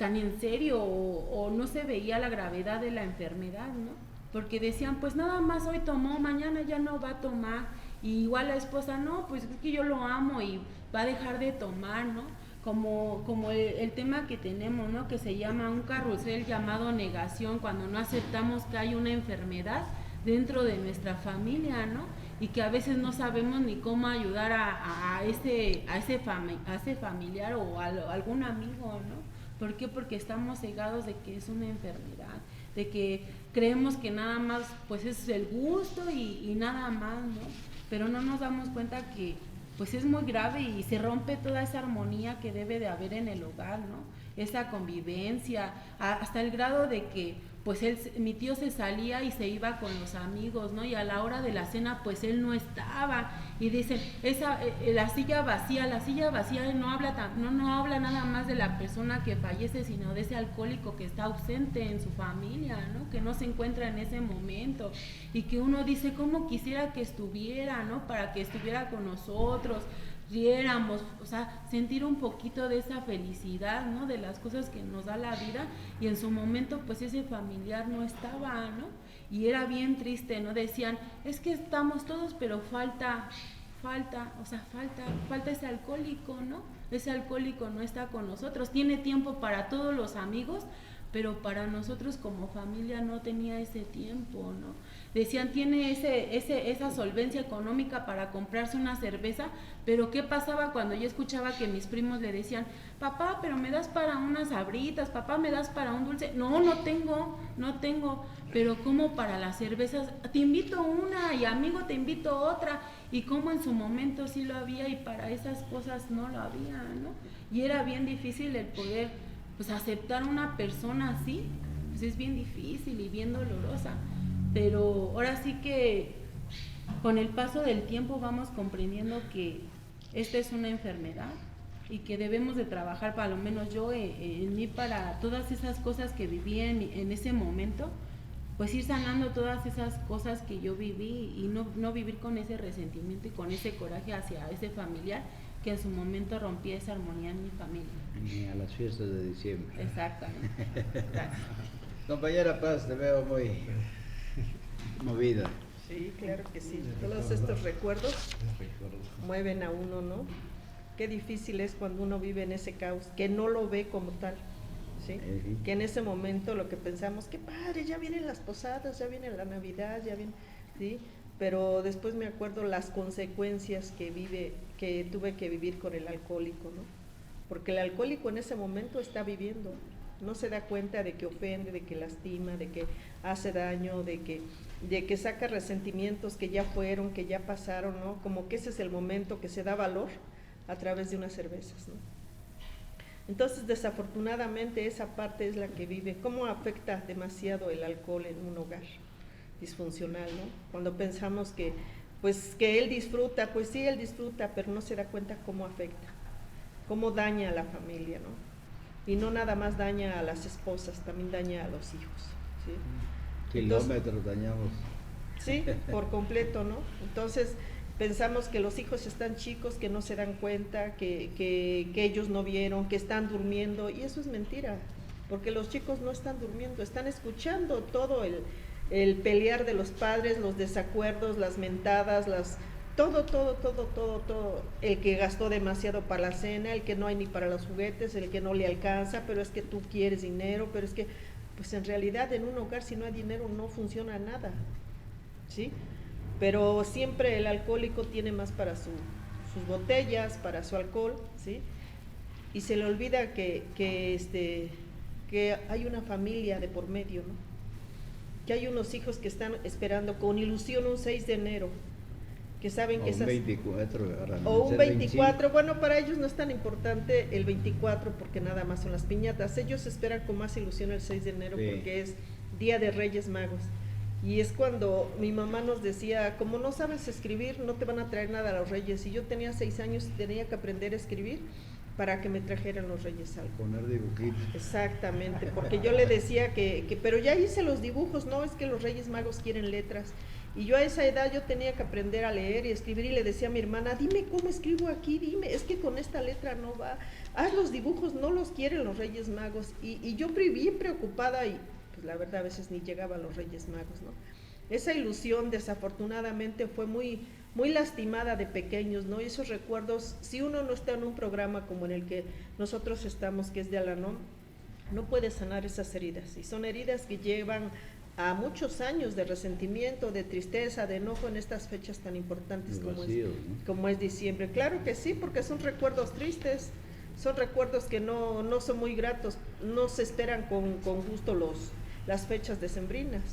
en serio o no se veía la gravedad de la enfermedad, ¿no? Porque decían, pues nada más hoy tomó, mañana ya no va a tomar. Y igual la esposa, no, pues es que yo lo amo y va a dejar de tomar, ¿no? Como el tema que tenemos, ¿no? Que se llama un carrusel llamado negación, cuando no aceptamos que hay una enfermedad dentro de nuestra familia, ¿no? Y que a veces no sabemos ni cómo ayudar a ese familiar o a algún amigo, ¿no? ¿Por qué? Porque estamos cegados de que es una enfermedad, de que creemos que nada más pues es el gusto y nada más, ¿no? Pero no nos damos cuenta que pues es muy grave y se rompe toda esa armonía que debe de haber en el hogar, ¿no? Esa convivencia, hasta el grado de que pues mi tío se salía y se iba con los amigos, ¿no? Y a la hora de la cena pues él no estaba y dicen, la silla vacía no habla nada más de la persona que fallece, sino de ese alcohólico que está ausente en su familia, ¿no? Que no se encuentra en ese momento y que uno dice, ¿cómo quisiera que estuviera, ¿no? Para que estuviera con nosotros, riéramos, o sea, sentir un poquito de esa felicidad, ¿no? De las cosas que nos da la vida, y en su momento pues ese familiar no estaba, ¿no? Y era bien triste, ¿no? Decían, es que estamos todos, pero falta ese alcohólico, ¿no? Ese alcohólico no está con nosotros, tiene tiempo para todos los amigos, pero para nosotros como familia no tenía ese tiempo, ¿no? Decían, tiene esa solvencia económica para comprarse una cerveza, pero ¿qué pasaba cuando yo escuchaba que mis primos le decían, papá, pero me das para unas sabritas, papá, me das para un dulce? No tengo, pero ¿cómo para las cervezas? Te invito una y amigo te invito otra, y como en su momento sí lo había y para esas cosas no lo había, ¿no? Y era bien difícil el poder pues aceptar una persona así, pues es bien difícil y bien dolorosa, pero ahora sí que con el paso del tiempo vamos comprendiendo que esta es una enfermedad y que debemos de trabajar, para lo menos yo en mí, para todas esas cosas que viví en ese momento, pues ir sanando todas esas cosas que yo viví y no vivir con ese resentimiento y con ese coraje hacia ese familiar que en su momento rompía esa armonía en mi familia. Ni a las fiestas de diciembre. Exactamente. Gracias. Compañera Paz, te veo muy movida. Sí, claro que sí. Todos estos recuerdos mueven a uno, ¿no? Qué difícil es cuando uno vive en ese caos, que no lo ve como tal, ¿sí? Que en ese momento lo que pensamos, qué padre, ya vienen las posadas, ya viene la Navidad, ya viene, ¿sí? Pero después me acuerdo las consecuencias que tuve que vivir con el alcohólico, ¿no? Porque el alcohólico en ese momento está viviendo, no se da cuenta de que ofende, de que lastima, de que hace daño, de que saca resentimientos que ya fueron, que ya pasaron, ¿no? Como que ese es el momento que se da valor a través de unas cervezas, ¿no? Entonces, desafortunadamente, esa parte es la que vive. ¿Cómo afecta demasiado el alcohol en un hogar disfuncional, ¿no? Cuando pensamos que él disfruta, pues sí, él disfruta, pero no se da cuenta cómo afecta, cómo daña a la familia, ¿no? y no nada más daña a las esposas, también daña a los hijos, ¿sí? Kilómetros dañamos. Sí, por completo, ¿no? Entonces pensamos que los hijos están chicos, que no se dan cuenta, que ellos no vieron, que están durmiendo, y eso es mentira, porque los chicos no están durmiendo, están escuchando todo el pelear de los padres, los desacuerdos, las mentadas, todo, el que gastó demasiado para la cena, el que no hay ni para los juguetes, el que no le alcanza, pero es que tú quieres dinero, pero es que, pues en realidad en un hogar si no hay dinero no funciona nada, ¿sí? Pero siempre el alcohólico tiene más para sus botellas, para su alcohol, ¿sí? Y se le olvida que hay una familia de por medio, ¿no? Que hay unos hijos que están esperando con ilusión un 6 de enero, que saben que esas... 24, o un 24, 25. Bueno, para ellos no es tan importante el 24 porque nada más son las piñatas, ellos esperan con más ilusión el 6 de enero sí. Porque es Día de Reyes Magos. Y es cuando mi mamá nos decía, como no sabes escribir, no te van a traer nada a los reyes. Y yo tenía 6 años y tenía que aprender a escribir para que me trajeran los reyes algo. Poner dibujitos. Exactamente, porque yo le decía pero ya hice los dibujos, no, es que los Reyes Magos quieren letras. Y yo a esa edad yo tenía que aprender a leer y escribir y le decía a mi hermana, dime cómo escribo aquí, dime, es que con esta letra no va. Haz los dibujos, no los quieren los Reyes Magos. Y yo bien preocupada y... pues la verdad a veces ni llegaba a los Reyes Magos, ¿no? Esa ilusión desafortunadamente fue muy lastimada de pequeños, ¿no? Y esos recuerdos, si uno no está en un programa como en el que nosotros estamos, que es de Al-Anon, no puede sanar esas heridas, y son heridas que llevan a muchos años de resentimiento, de tristeza, de enojo en estas fechas tan importantes como es diciembre. Claro que sí, porque son recuerdos tristes, son recuerdos que no son muy gratos, no se esperan con gusto las fechas decembrinas,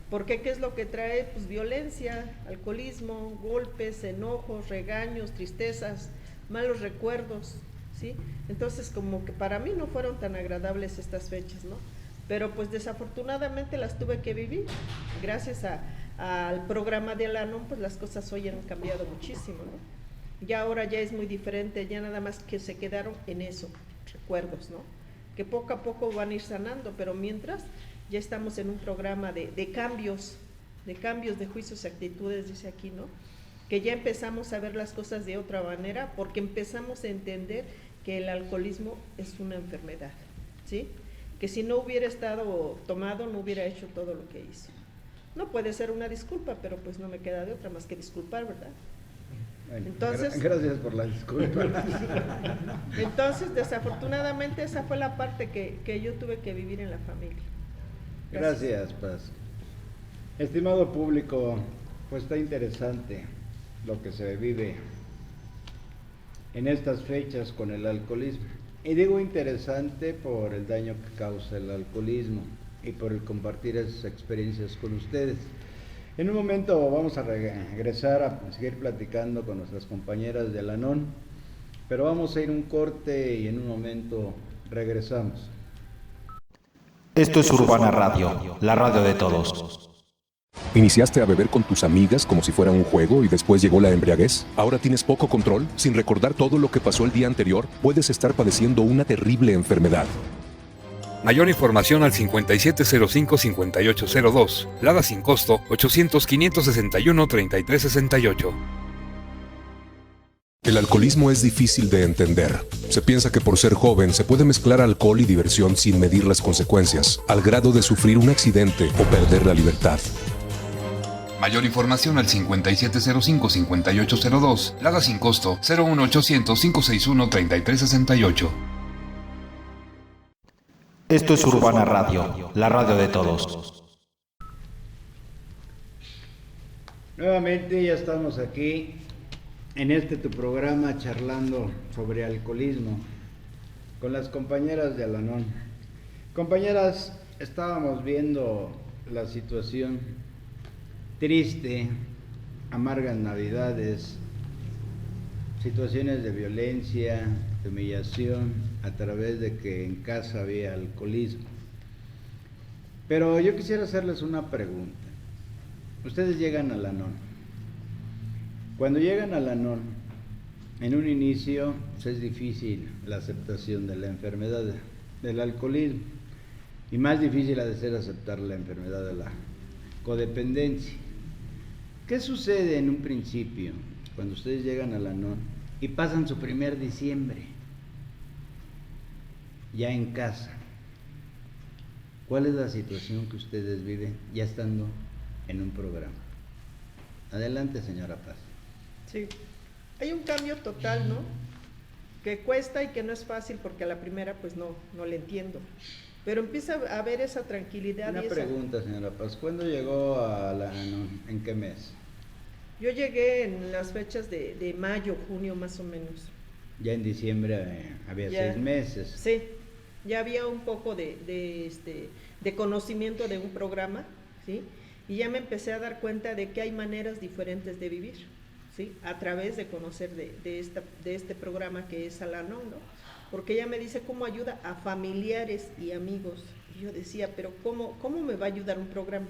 porque ¿qué es lo que trae? Pues violencia, alcoholismo, golpes, enojos, regaños, tristezas, malos recuerdos, ¿sí? Entonces como que para mí no fueron tan agradables estas fechas, ¿no? Pero pues desafortunadamente las tuve que vivir, gracias al programa de Al-Anon, pues las cosas hoy han cambiado muchísimo, ¿no? Ya ahora ya es muy diferente, ya nada más que se quedaron en eso, recuerdos, ¿no? Que poco a poco van a ir sanando, pero mientras ya estamos en un programa de cambios, de juicios y actitudes, dice aquí, ¿no? Que ya empezamos a ver las cosas de otra manera, porque empezamos a entender que el alcoholismo es una enfermedad, ¿sí? Que si no hubiera estado tomado, no hubiera hecho todo lo que hizo. No puede ser una disculpa, pero pues no me queda de otra más que disculpar, ¿verdad? Bueno, entonces, gracias por la disculpa. Entonces, desafortunadamente, esa fue la parte que yo tuve que vivir en la familia. Gracias, Paz. Estimado público, pues está interesante lo que se vive en estas fechas con el alcoholismo. Y digo interesante por el daño que causa el alcoholismo y por el compartir esas experiencias con ustedes. En un momento vamos a regresar a seguir platicando con nuestras compañeras de Al-Anon, pero vamos a ir un corte y en un momento regresamos. Esto es Urbana Radio, la radio de todos. ¿Iniciaste a beber con tus amigas como si fuera un juego y después llegó la embriaguez? ¿Ahora tienes poco control? Sin recordar todo lo que pasó el día anterior, puedes estar padeciendo una terrible enfermedad. Mayor información al 5705-5802. Lada sin costo 800-561-3368. El alcoholismo es difícil de entender. Se piensa que por ser joven se puede mezclar alcohol y diversión sin medir las consecuencias, al grado de sufrir un accidente o perder la libertad. Mayor información al 5705-5802. Lada sin costo 01800-561-3368. Esto es Urbana Radio, la radio de todos. Nuevamente ya estamos aquí en tu programa charlando sobre alcoholismo con las compañeras de Al-Anon. Compañeras, estábamos viendo la situación triste, amargas navidades, situaciones de violencia, de humillación, a través de que en casa había alcoholismo. Pero yo quisiera hacerles una pregunta. Ustedes llegan a Al-Anon. Cuando llegan a Al-Anon, en un inicio pues es difícil la aceptación de la enfermedad. del alcoholismo. Y más difícil ha de ser aceptar la enfermedad de la codependencia. ¿Qué sucede en un principio cuando ustedes llegan a la NON y pasan su primer diciembre ya en casa? ¿Cuál es la situación que ustedes viven ya estando en un programa? Adelante, señora Paz. Sí, hay un cambio total, ¿no? Que cuesta y que no es fácil porque a la primera pues no le entiendo. Pero empieza a haber esa tranquilidad. Una y esa... pregunta, señora Paz. ¿Cuándo llegó a la NON? ¿En qué mes? Yo llegué en las fechas de mayo, junio más o menos. Ya en diciembre había ya, 6 meses. Sí, ya había un poco de conocimiento de un programa, ¿sí? Y ya me empecé a dar cuenta de que hay maneras diferentes de vivir, ¿sí? A través de conocer de este programa que es Al-Anon, ¿no? Porque ella me dice cómo ayuda a familiares y amigos. Y yo decía, pero ¿cómo me va a ayudar un programa?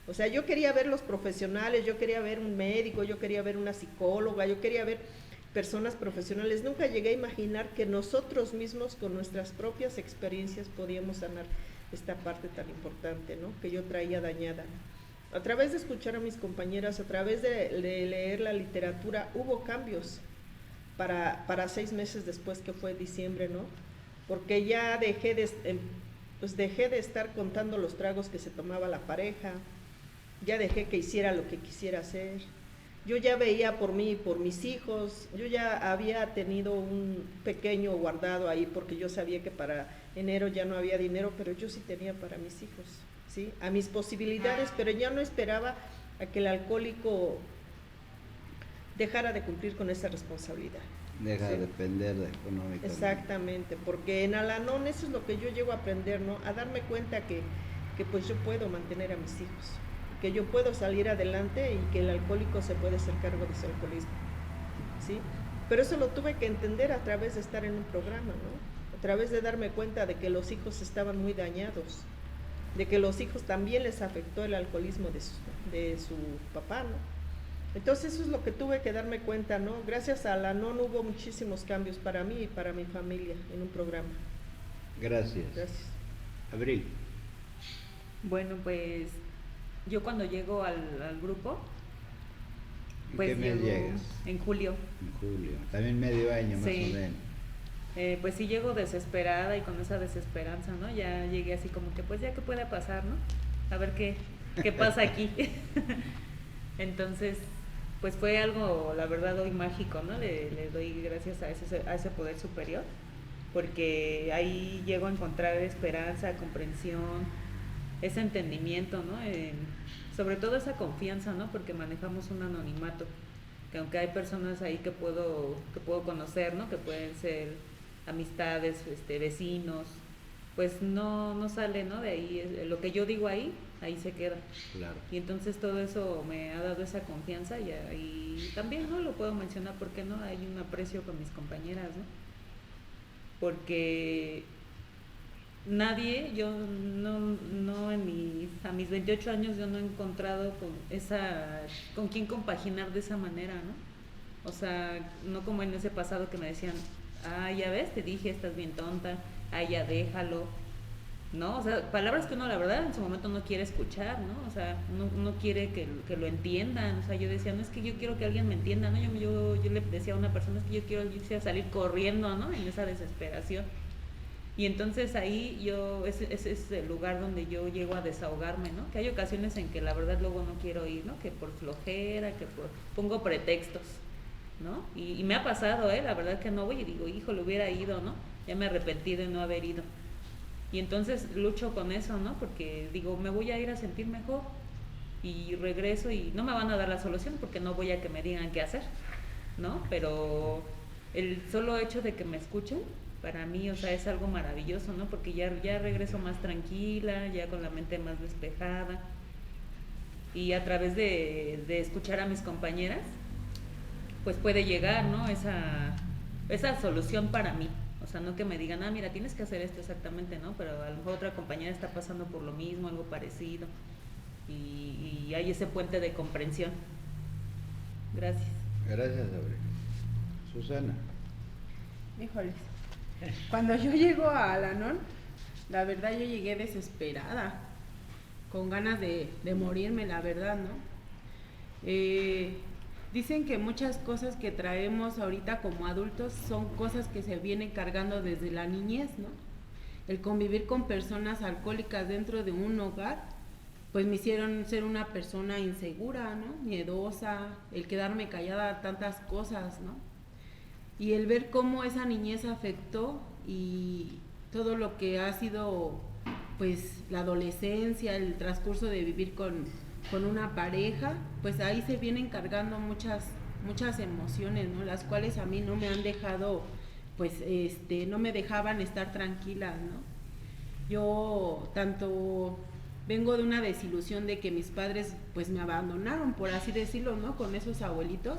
O sea, yo quería ver los profesionales, yo quería ver un médico, yo quería ver una psicóloga, yo quería ver personas profesionales. Nunca llegué a imaginar que nosotros mismos con nuestras propias experiencias podíamos sanar esta parte tan importante, ¿no? Que yo traía dañada. A través de escuchar a mis compañeras, a través de leer la literatura, hubo cambios para 6 meses después, que fue diciembre, ¿no? Porque ya dejé de estar contando los tragos que se tomaba la pareja, ya dejé que hiciera lo que quisiera hacer. Yo ya veía por mí y por mis hijos, yo ya había tenido un pequeño guardado ahí porque yo sabía que para enero ya no había dinero, pero yo sí tenía para mis hijos, ¿sí? A mis posibilidades, pero ya no esperaba a que el alcohólico dejara de cumplir con esa responsabilidad. Deja de depender económicamente. Exactamente, porque en Al-Anon eso es lo que yo llego a aprender, ¿no? A darme cuenta que pues yo puedo mantener a mis hijos, que yo puedo salir adelante y que el alcohólico se puede hacer cargo de su alcoholismo, ¿sí? Pero eso lo tuve que entender a través de estar en un programa, ¿no? A través de darme cuenta de que los hijos estaban muy dañados, de que los hijos también les afectó el alcoholismo de su papá, ¿no? Entonces eso es lo que tuve que darme cuenta, ¿no? Gracias a Al-Anon hubo muchísimos cambios para mí y para mi familia en un programa. Gracias. Gracias. Abril. Bueno, pues yo cuando llego al grupo, pues ¿En qué mes llegas? En julio. En julio, también medio año más sí. o menos. Pues sí llego desesperada y con esa desesperanza, ¿no? Ya llegué así como que pues ya qué puede pasar, ¿no? A ver qué pasa aquí. Entonces, pues fue algo, la verdad, hoy mágico, ¿no? Le doy gracias a ese poder superior, porque ahí llego a encontrar esperanza, comprensión, ese entendimiento, ¿no? Sobre todo esa confianza, ¿no? Porque manejamos un anonimato, que aunque hay personas ahí que puedo conocer, ¿no? Que pueden ser amistades, vecinos, pues no sale, ¿no? De ahí, lo que yo digo ahí se queda. Claro. Y entonces todo eso me ha dado esa confianza y también, ¿no? Lo puedo mencionar, porque no hay un aprecio con mis compañeras, ¿no? Porque nadie, yo no a mis 28 años yo no he encontrado con quién compaginar de esa manera, ¿no? O sea, no como en ese pasado que me decían, ya ves, te dije, estás bien tonta, ya déjalo, ¿no? O sea, palabras que uno la verdad en su momento no quiere escuchar, ¿no? O sea, uno quiere que lo entiendan. O sea, yo decía, no es que yo quiero que alguien me entienda, ¿no? Yo le decía a una persona, es que yo quisiera salir corriendo, ¿no? En esa desesperación. Y entonces ahí ese es el lugar donde yo llego a desahogarme, ¿no? Que hay ocasiones en que la verdad luego no quiero ir, ¿no? Que por flojera, pongo pretextos, ¿no? Y me ha pasado, la verdad que no voy y digo, hijo, le hubiera ido, ¿no? Ya me arrepentí de no haber ido. Y entonces lucho con eso, ¿no? Porque digo, me voy a ir a sentir mejor y regreso y no me van a dar la solución porque no voy a que me digan qué hacer, ¿no? Pero el solo hecho de que me escuchen, para mí, o sea, es algo maravilloso, ¿no? Porque ya regreso más tranquila, ya con la mente más despejada. Y a través de escuchar a mis compañeras, pues puede llegar, ¿no? Esa solución para mí. O sea, no que me digan, mira, tienes que hacer esto exactamente, ¿no? Pero a lo mejor otra compañera está pasando por lo mismo, algo parecido. Y hay ese puente de comprensión. Gracias. Gracias, Abril. Susana. Híjoles. Cuando yo llego a Al-Anon, La verdad yo llegué desesperada, con ganas de morirme, la verdad, ¿no? Dicen que muchas cosas que traemos ahorita como adultos son cosas que se vienen cargando desde la niñez, ¿no? El convivir con personas alcohólicas dentro de un hogar, pues me hicieron ser una persona insegura, ¿no? Miedosa, el quedarme callada a tantas cosas, ¿no? Y el ver cómo esa niñez afectó y todo lo que ha sido, pues, la adolescencia, el transcurso de vivir con una pareja, pues ahí se vienen cargando muchas emociones, ¿no? Las cuales a mí no me han dejado, pues, no me dejaban estar tranquila, ¿no? Yo tanto vengo de una desilusión de que mis padres, pues, me abandonaron, por así decirlo, ¿no? Con esos abuelitos.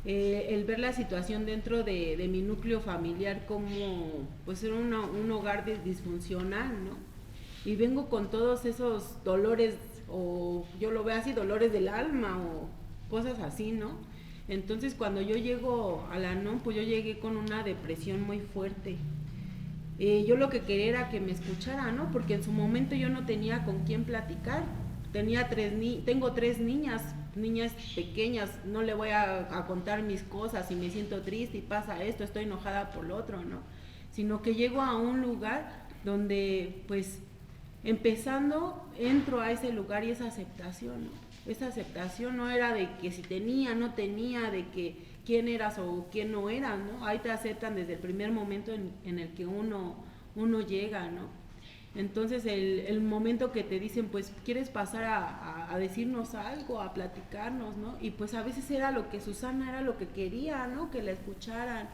El ver la situación dentro de mi núcleo familiar como, pues, era un hogar disfuncional, ¿no? Y vengo con todos esos dolores, o yo lo veo así, dolores del alma o cosas así, ¿no? Entonces cuando yo llego a la NOM, pues yo llegué con una depresión muy fuerte. Yo lo que quería era que me escuchara, ¿no? Porque en su momento yo no tenía con quién platicar. Tengo 3 niñas pequeñas, no le voy a contar mis cosas, si me siento triste y pasa esto, estoy enojada por lo otro, ¿no? Sino que llego a un lugar donde, pues, empezando, entro a ese lugar y esa aceptación, ¿no? Esa aceptación no era de que si tenía, no tenía, de que quién eras o quién no eras, ¿no? Ahí te aceptan desde el primer momento en el que uno llega, ¿no? Entonces el momento que te dicen, pues, ¿quieres pasar a decirnos algo, a platicarnos, ¿no? Y pues a veces era lo que Susana era lo que quería, ¿no? Que la escucharan.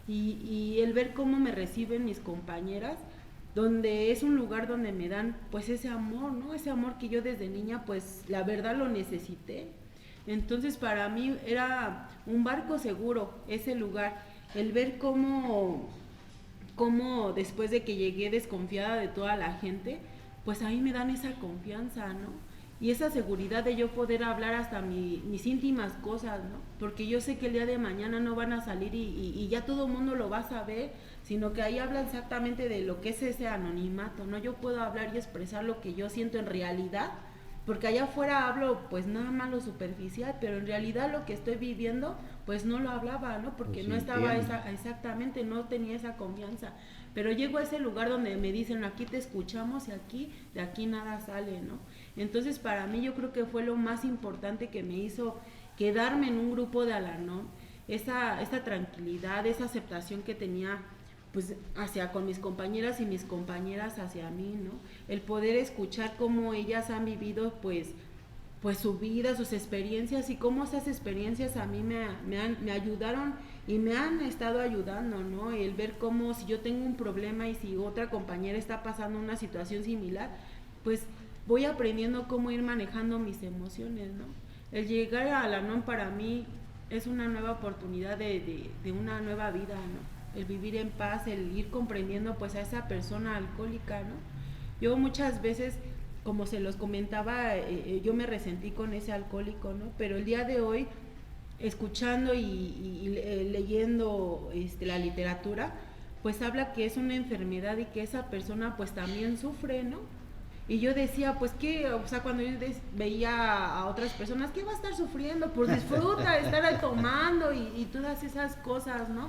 Y el ver cómo me reciben mis compañeras, donde es un lugar donde me dan, pues, ese amor, ¿no? Ese amor que yo desde niña, pues, la verdad lo necesité. Entonces para mí era un barco seguro ese lugar, el ver cómo después de que llegué desconfiada de toda la gente, pues ahí me dan esa confianza, ¿no? Y esa seguridad de yo poder hablar hasta mis íntimas cosas, ¿no? Porque yo sé que el día de mañana no van a salir y ya todo el mundo lo va a saber, sino que ahí habla exactamente de lo que es ese anonimato, ¿no? Yo puedo hablar y expresar lo que yo siento en realidad, porque allá afuera hablo, pues, nada más lo superficial, pero en realidad lo que estoy viviendo, pues no lo hablaba, ¿no? Porque no estaba exactamente, no tenía esa confianza. Pero llego a ese lugar donde me dicen, aquí te escuchamos y de aquí nada sale, ¿no? Entonces para mí yo creo que fue lo más importante que me hizo quedarme en un grupo de Al-Anon, esa tranquilidad, esa aceptación que tenía, pues, con mis compañeras y mis compañeras hacia mí, ¿no? El poder escuchar cómo ellas han vivido, pues su vida, sus experiencias, y cómo esas experiencias a mí me ayudaron y me han estado ayudando, ¿no? El ver cómo, si yo tengo un problema y si otra compañera está pasando una situación similar, pues voy aprendiendo cómo ir manejando mis emociones, ¿no? El llegar a Al-Anon para mí es una nueva oportunidad de una nueva vida, ¿no? El vivir en paz, el ir comprendiendo, pues, a esa persona alcohólica, ¿no? Yo muchas veces, como se los comentaba, yo me resentí con ese alcohólico, ¿no? Pero el día de hoy, escuchando y leyendo la literatura, pues habla que es una enfermedad y que esa persona, pues, también sufre, ¿no? Y yo decía, pues, ¿qué? O sea, cuando yo veía a otras personas, ¿qué va a estar sufriendo? Pues disfruta, estar ahí tomando y todas esas cosas, ¿no?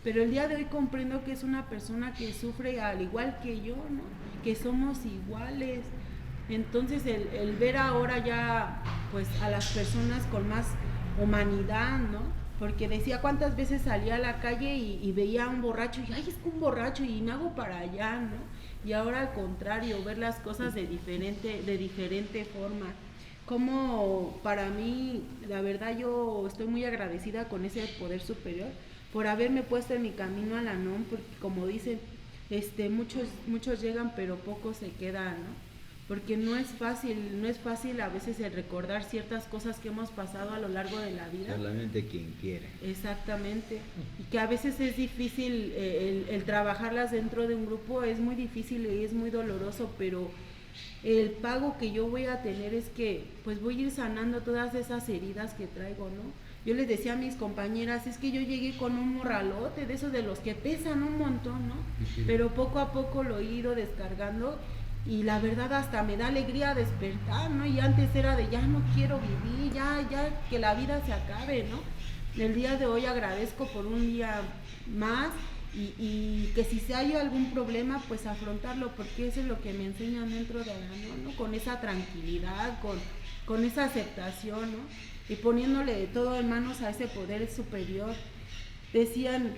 Pero el día de hoy comprendo que es una persona que sufre al igual que yo, ¿no? Que somos iguales. Entonces el ver ahora ya, pues, a las personas con más humanidad, ¿no? Porque decía cuántas veces salía a la calle y veía a un borracho y, ay, es que un borracho, y me hago para allá, ¿no? Y ahora al contrario, ver las cosas de diferente forma. Como para mí, la verdad, yo estoy muy agradecida con ese poder superior por haberme puesto en mi camino a la NOM, porque como dicen, muchos llegan pero pocos se quedan, ¿no? Porque no es fácil a veces el recordar ciertas cosas que hemos pasado a lo largo de la vida. Solamente quien quiere. Exactamente, y que a veces es difícil el trabajarlas dentro de un grupo, es muy difícil y es muy doloroso, pero el pago que yo voy a tener es que pues voy a ir sanando todas esas heridas que traigo, ¿no? Yo les decía a mis compañeras, es que yo llegué con un morralote de esos de los que pesan un montón, ¿no? Pero poco a poco lo he ido descargando y la verdad hasta me da alegría despertar, ¿no? Y antes era de ya no quiero vivir, ya que la vida se acabe, ¿no? El día de hoy agradezco por un día más y que si se hay algún problema, pues afrontarlo, porque eso es lo que me enseñan dentro de Al-Anon, ¿no? Con esa tranquilidad, con esa aceptación, ¿no? Y poniéndole todo en manos a ese poder superior. Decían,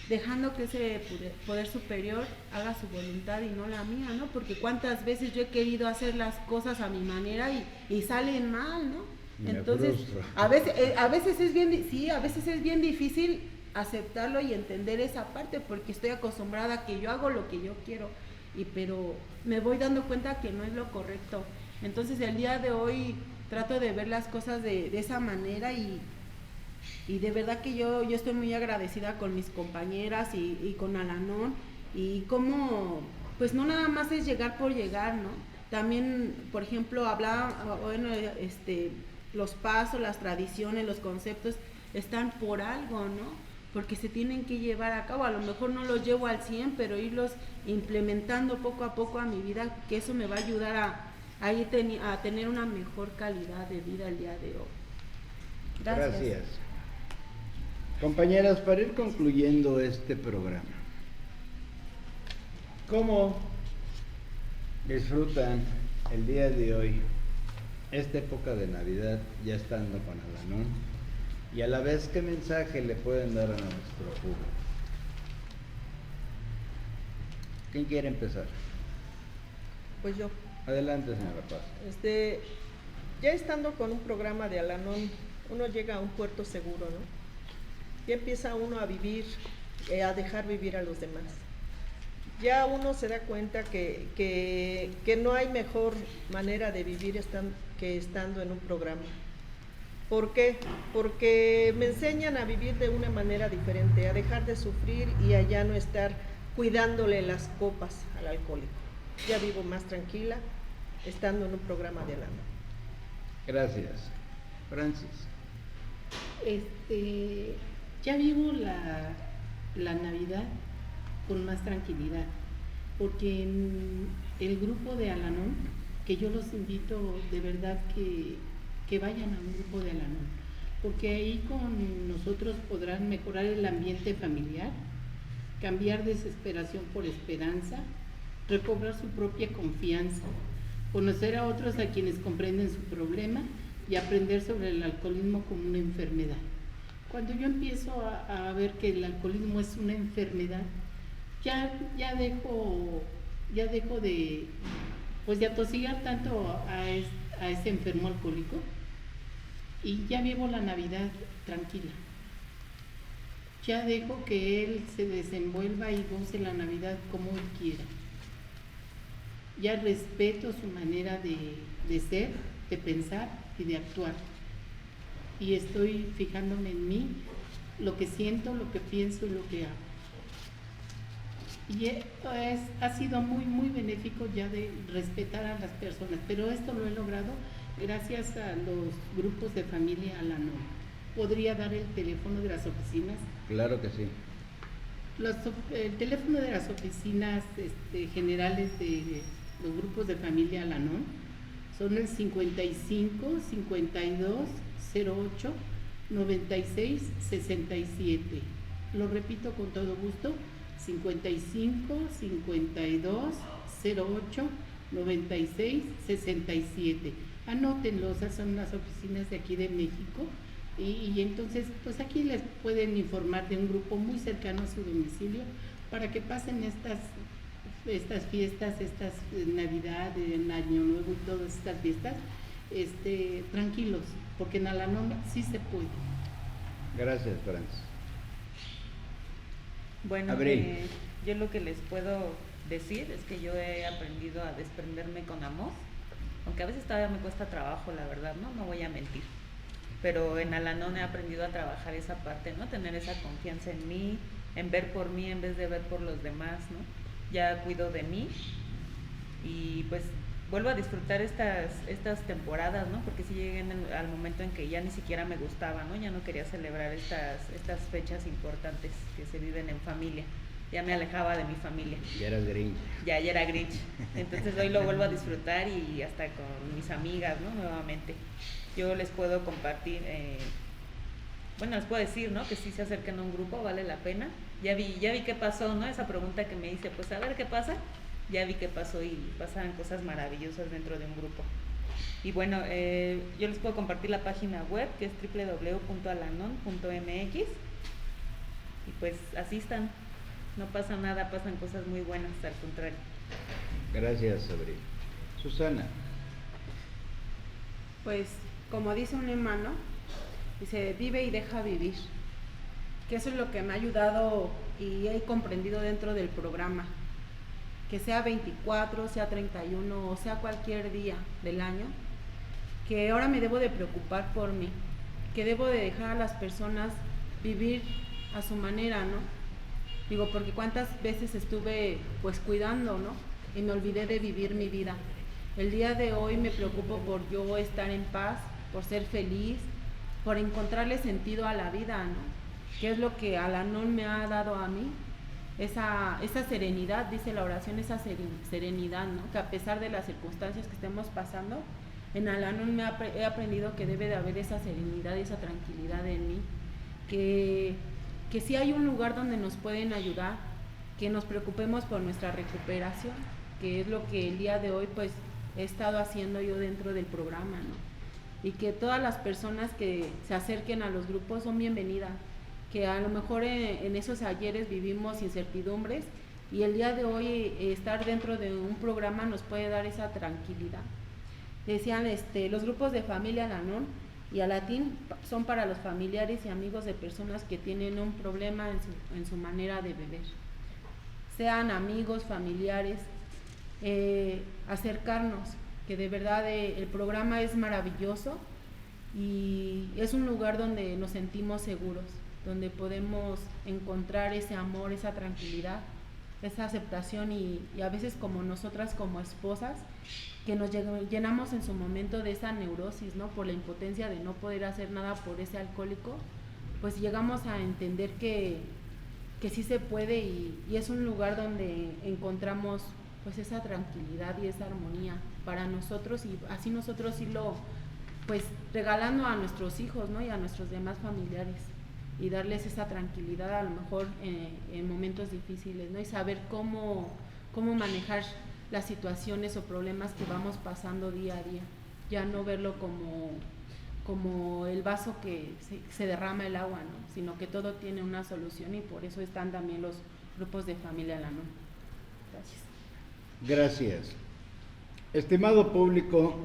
dejando que ese poder superior haga su voluntad y no la mía, ¿no? Porque cuántas veces yo he querido hacer las cosas a mi manera y salen mal, ¿no? Entonces, a veces es bien difícil aceptarlo y entender esa parte, porque estoy acostumbrada a que yo hago lo que yo quiero, pero me voy dando cuenta que no es lo correcto. Entonces el día de hoy trato de ver las cosas de esa manera y de verdad que yo estoy muy agradecida con mis compañeras y con Al-Anon, y como pues no nada más es llegar por llegar, ¿no? También, por ejemplo, los pasos, las tradiciones, los conceptos están por algo, ¿no? Porque se tienen que llevar a cabo. A lo mejor no los llevo al 100, pero irlos implementando poco a poco a mi vida, que eso me va a ayudar a tener una mejor calidad de vida el día de hoy. Gracias. Compañeras, para ir concluyendo este programa, ¿cómo disfrutan el día de hoy esta época de Navidad ya estando con Al-Anon? Y a la vez, ¿qué mensaje le pueden dar a nuestro público? ¿Quién quiere empezar? Pues yo. Adelante, señora Paz. Ya estando con un programa de Al-Anon, uno llega a un puerto seguro, ¿no? Ya empieza uno a vivir, a dejar vivir a los demás. Ya uno se da cuenta que no hay mejor manera de vivir que estando en un programa. ¿Por qué? Porque me enseñan a vivir de una manera diferente, a dejar de sufrir y a ya no estar cuidándole las copas al alcohólico. Ya vivo más tranquila estando en un programa de Al-Anon. Gracias. Francis. Ya vivo la Navidad con más tranquilidad, porque en el grupo de Al-Anon, que yo los invito de verdad que vayan a un grupo de Al-Anon, porque ahí con nosotros podrán mejorar el ambiente familiar, cambiar desesperación por esperanza, recobrar su propia confianza, conocer a otros a quienes comprenden su problema y aprender sobre el alcoholismo como una enfermedad. Cuando yo empiezo a ver que el alcoholismo es una enfermedad, ya dejo de atosigar tanto a ese enfermo alcohólico, y ya vivo la Navidad tranquila. Ya dejo que él se desenvuelva y goce la Navidad como él quiera. Ya respeto su manera de ser, de pensar y de actuar. Y estoy fijándome en mí, lo que siento, lo que pienso y lo que hago. Y esto ha sido muy, muy benéfico ya de respetar a las personas, pero esto lo he logrado gracias a los grupos de familia Al-Anon. ¿Podría dar el teléfono de las oficinas? Claro que sí. El teléfono de las oficinas generales de los grupos de familia Al-Anon son el 55 52 08 96 67. Lo repito con todo gusto: 55 52 08 96 67. Anótenlo, esas son las oficinas de aquí de México, y entonces pues aquí les pueden informar de un grupo muy cercano a su domicilio para que pasen estas fiestas, estas Navidad, el Año Nuevo y todas estas fiestas tranquilos, porque en Al-Anon sí se puede. Gracias, Francis. Bueno, yo lo que les puedo decir es que yo he aprendido a desprenderme con amor, aunque a veces todavía me cuesta trabajo, la verdad, no voy a mentir, pero en Al-Anon he aprendido a trabajar esa parte, ¿no? Tener esa confianza en mí, en ver por mí en vez de ver por los demás, ¿no? Ya cuido de mí y pues vuelvo a disfrutar estas temporadas, ¿no? Porque sí llegué al momento en que ya ni siquiera me gustaba, ¿no? Ya no quería celebrar estas fechas importantes que se viven en familia. Ya me alejaba de mi familia. Ya eras Grinch. Ya era Grinch. Entonces hoy lo vuelvo a disfrutar y hasta con mis amigas, ¿no? Nuevamente. Yo les puedo compartir, les puedo decir, ¿no? Que sí se acerquen a un grupo, vale la pena. Ya vi qué pasó, ¿no? Esa pregunta que me hice, pues a ver qué pasa. Ya vi qué pasó y pasan cosas maravillosas dentro de un grupo. Y bueno, yo les puedo compartir la página web, que es www.alanon.mx. Y pues asistan. No pasa nada, pasan cosas muy buenas, al contrario. Gracias, Sabrina. Susana. Pues, como dice un lema, ¿no? Dice, vive y deja vivir. Que eso es lo que me ha ayudado y he comprendido dentro del programa. Que sea 24, sea 31 o sea cualquier día del año, que ahora me debo de preocupar por mí, que debo de dejar a las personas vivir a su manera, ¿no? Digo, porque cuántas veces estuve pues cuidando, ¿no? Y me olvidé de vivir mi vida. El día de hoy me preocupo por yo estar en paz, por ser feliz, por encontrarle sentido a la vida, ¿no? Que es lo que Al-Anon me ha dado a mí, esa serenidad, dice la oración, esa serenidad, ¿no? Que a pesar de las circunstancias que estemos pasando, en Al-Anon he aprendido que debe de haber esa serenidad y esa tranquilidad en mí, que sí hay un lugar donde nos pueden ayudar, que nos preocupemos por nuestra recuperación, que es lo que el día de hoy pues he estado haciendo yo dentro del programa, ¿no? Y que todas las personas que se acerquen a los grupos son bienvenidas, que a lo mejor en esos ayeres vivimos incertidumbres y el día de hoy estar dentro de un programa nos puede dar esa tranquilidad. Decían, los grupos de familia Al-Anon y Alatín son para los familiares y amigos de personas que tienen un problema en su manera de beber. Sean amigos, familiares, acercarnos, que de verdad el programa es maravilloso y es un lugar donde nos sentimos seguros, donde podemos encontrar ese amor, esa tranquilidad, esa aceptación y a veces como nosotras como esposas, que nos llenamos en su momento de esa neurosis, ¿no? Por la impotencia de no poder hacer nada por ese alcohólico, pues llegamos a entender que sí se puede y es un lugar donde encontramos pues esa tranquilidad y esa armonía para nosotros y así nosotros irlo pues regalando a nuestros hijos, ¿no? Y a nuestros demás familiares y darles esa tranquilidad a lo mejor en momentos difíciles, ¿no? Y saber cómo manejar las situaciones o problemas que vamos pasando día a día, ya no verlo como el vaso que se derrama el agua, ¿no? Sino que todo tiene una solución y por eso están también los grupos de familia Al-Anon. Gracias. Gracias. Estimado público,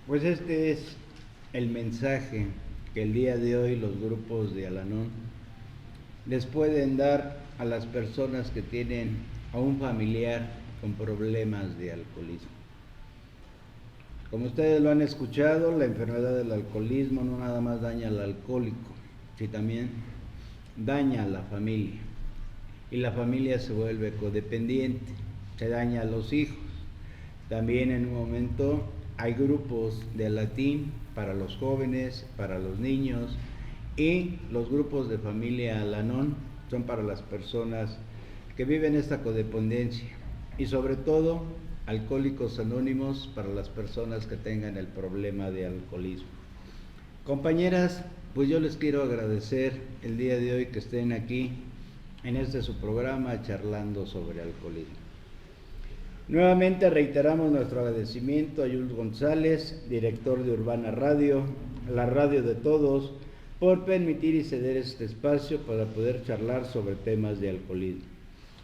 pues este es el mensaje que el día de hoy los grupos de Al-Anon les pueden dar a las personas que tienen a un familiar con problemas de alcoholismo. Como ustedes lo han escuchado, la enfermedad del alcoholismo no nada más daña al alcohólico, sino también daña a la familia. Y la familia se vuelve codependiente, se daña a los hijos. También en un momento hay grupos de Alatín para los jóvenes, para los niños, y los grupos de familia Al-Anon son para las personas que viven esta codependencia. Y sobre todo, Alcohólicos Anónimos para las personas que tengan el problema de alcoholismo. Compañeras, pues yo les quiero agradecer el día de hoy que estén aquí en su programa charlando sobre alcoholismo. Nuevamente reiteramos nuestro agradecimiento a Jules González, director de Urbana Radio, la radio de todos, por permitir y ceder este espacio para poder charlar sobre temas de alcoholismo.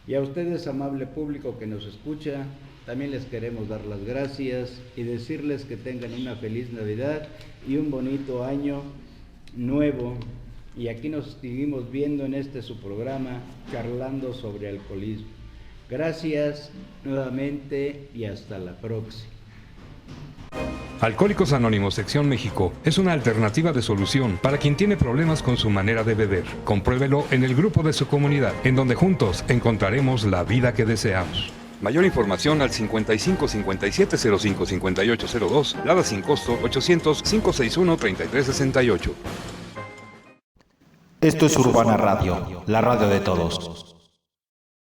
Y a ustedes, amable público que nos escucha, también les queremos dar las gracias y decirles que tengan una feliz Navidad y un bonito año nuevo. Y aquí nos seguimos viendo en su programa, charlando sobre alcoholismo. Gracias nuevamente y hasta la próxima. Alcohólicos Anónimos Sección México es una alternativa de solución para quien tiene problemas con su manera de beber. Compruébelo en el grupo de su comunidad, en donde juntos encontraremos la vida que deseamos. Mayor información al 55 57 05 58 02, Lada sin costo 800 561 33 68. Esto es Urbana Radio, la radio de todos.